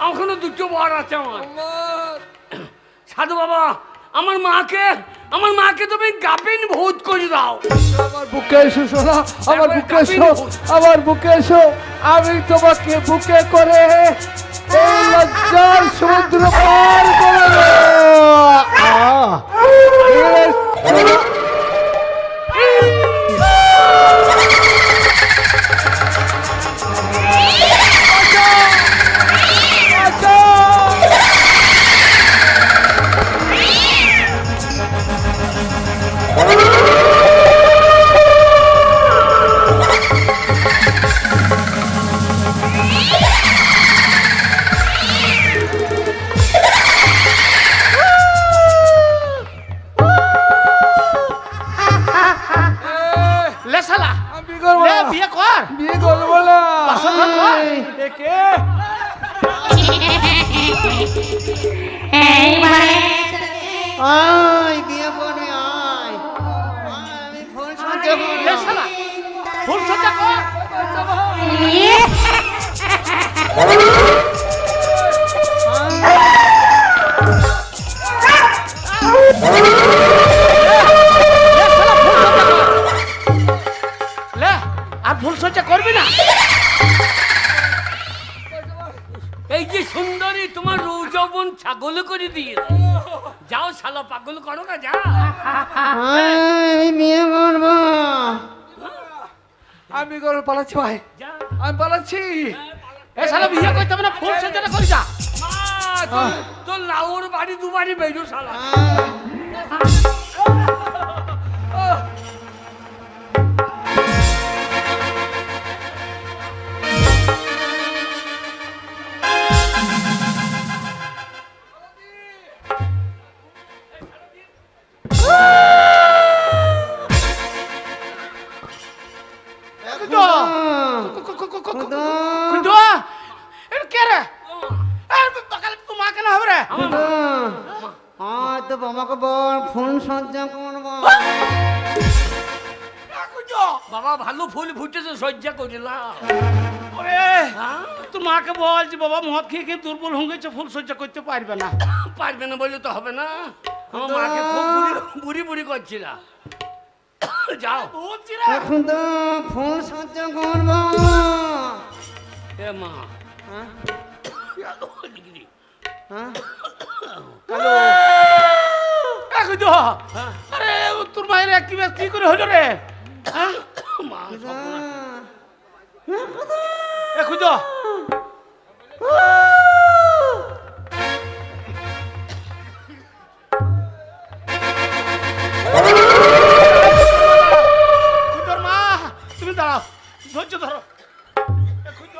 এখনো দুটো বর আছে আমার। সাধু বাবা, আমার মাকে তুমি গাপিন ভূত করে দাও। আমার বুকে এসো সোনা, আমার বুকে এসো, আমার বুকে এসো। আমি তোমাকে বুকে করে এই লজ্জার সমুদ্র পার করে দেব। লে শালা আমি বিয়ে করবো লে না। বিয়ে কর বিয়ে করবো না। বাসন ঘর কর। এ কে? আয় বিয়ে করে আয় আমি ফোন সহ্য করব লে শালা ফুল সজ্জা কর। লে আর ফুল সজ্জা করবি না। এই যে সুন্দরী তোমার রৌজবন ছাগল করে দিয়ে যাও শালা পাগল করো না যা আমি বিয়ে করব আমি করবো, পালাচ্ছি ভাই, যা আমি পালাচ্ছি। এ শালা বিয়ে করতে হবে না, ফুল সজ্জাটা করি যা। মা, তোর লাউর বাড়ি দুবারই বেরো শালা কুন্দু এটা কে রে? সকালে তো মা কেন হবে রে? তো বাবাকে বল ফোন সহ্য করব বাবা ভালো ফুল ফুটেছে সজ্জা করিলাম ওরে তোর মাকে বল যে বাবা মদ খেয়ে খেয়ে দুর্বল হয়ে গেছে, ফুল সজ্জা করতে পারবে না। পারবে না বললে তো হবে না আমার মাকে খুব বুড়ি বুড়ি করছিল যাও বলছি রে এখন তো ফোন সহ্য করব এ মা হ্যাঁ কুন্দু আরে তোর মায়ের কি করে হলো রে? হ্যাঁ মা এ কুন্দু কুন্দুর মা তুমি দাঁড়াও, ধৈর্য ধরো। এ কুন্দু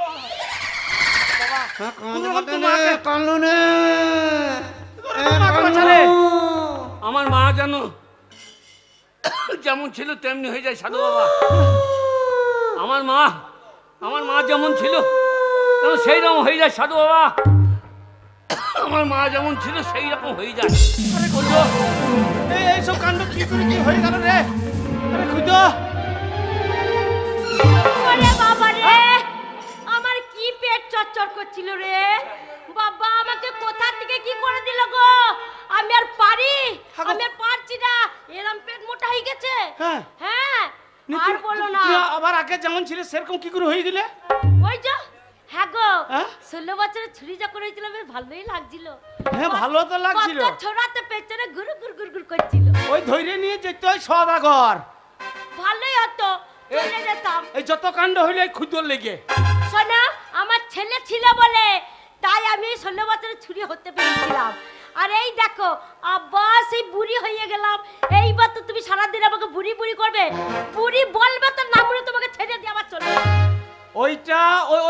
কানু নে আমার মা জানো যেমন ছিল তেমনি হয়ে যায় সাধু বাবা আমার মা যেমন ছিল তেমন সেই রকম হয়ে যায় সাধু বাবা আমার মা যেমন ছিল সেই রকম হয়ে যায় আরে কুন্দু এইসব কাণ্ড কি করে কি হয়ে গেল রে? আরে কুন্দু ওরে বাবা রে, আমার কি পেট চচ্চর করছিল রে বাবা, আমাকে কোথা থেকে কি করে দিল গো? আমি আর পারছি না, এরম পেট মোটা হয়ে গেছে। হ্যাঁ। হ্যাঁ আর বলো না, তুই আবার আগে যেমন ছিল সেরকম কি করে হয়ে গেলে? ওই যে হ্যাঁ গো হ্যাঁ? 16 বছরের ছুরি যখন হয়েছিল বেশ ভালোই লাগছিল। হ্যাঁ ভালো তো লাগছিল। কত ছোড়াতে পেছনে ঘুরু ঘুর ঘুর ঘুর করছিল, ওই ধৈর্য নিয়ে যেতে হয় সদাগর। ভালোই হতো, চলে যেতাম। এই যত কাণ্ড হইলে ক্ষুদ্র লেগে। শোনা, আমার ছেলে ছিল বলে তাই আমি 16 বছরের ছুরি হতে পেরেছিলাম। আর এই দেখো আবার সেই বুড়ি হয়ে গেলাম। এইবার তো তুমি সারাদিন আমাকে বুড়ি বুড়ি করবে, বুড়ি বলবে তো না বলে তোমাকে ছেড়ে দিয়ে আবার চলে যাবে। ওইটা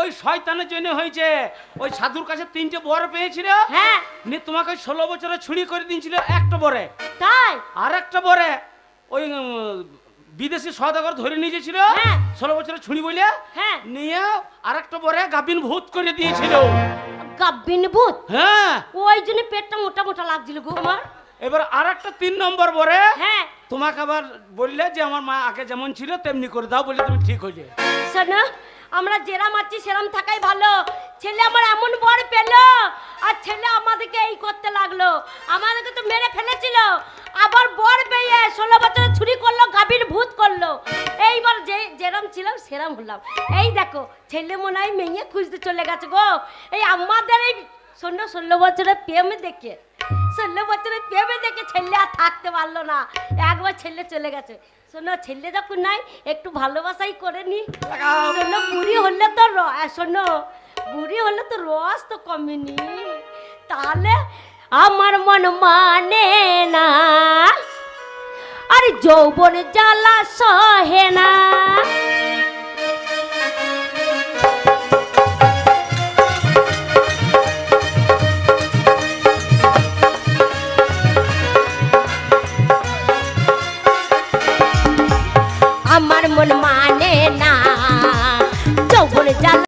ওই শয়তানের জন্য হয়েছে। ওই সাধুর কাছে 3টে বর পেয়েছিল, হ্যাঁ নিয়ে তোমাকে 16 বছরে ছুরি করে দিয়েছিল একটা বরে। তাই আর একটা বরে ওই বিদেশি সদাগর ধরে নিয়ে গেছিল, হ্যাঁ। 16 বছরে ছুরি বলে হ্যাঁ নিয়ে আর একটা বরে গাবিন ভূত করে দিয়েছিল। গাব্বিন ভূত, হ্যাঁ ওই জন্য পেটটা মোটা মোটা লাগছিল গো আমার। এবার আর একটা 3 নম্বর বরে হ্যাঁ তোমাকে আবার বললে যে আমার মা আগে যেমন ছিল তেমনি করে দাও, বলে তুমি ঠিক হয়ে যায়। শোনো, আমরা যেরাম আছি সেরাম থাকাই ভালো। ছেলে আমার এমন বর পেল, আর ছেলে আমাদেরকে এই করতে লাগলো, আমাদেরকে তো মেরে ফেলেছিল। আবার বর পেয়ে 16 বছরে ছুরি করলো, গাভীর ভূত করলো। এইবার যেরাম ছিলাম সেরাম হলাম। এই দেখো ছেলে মনে হয় মেয়ে খুঁজতে চলে গেছে গো। এই আমাদের এই 16 বছরের প্রেম দেখে 16 বছরের প্রেমে দেখে ছেলে আর থাকতে পারলো না, একবার ছেলে চলে গেছে। শোনো, ছেলে যখন নাই একটু ভালোবাসাই করে নি। শোনো, বুড়ি হলে তো শোনো, বুড়ি হলে তো রস তো কমেনি, তাহলে আমার মন মানে না, আর যৌবন জ্বালা সহে না।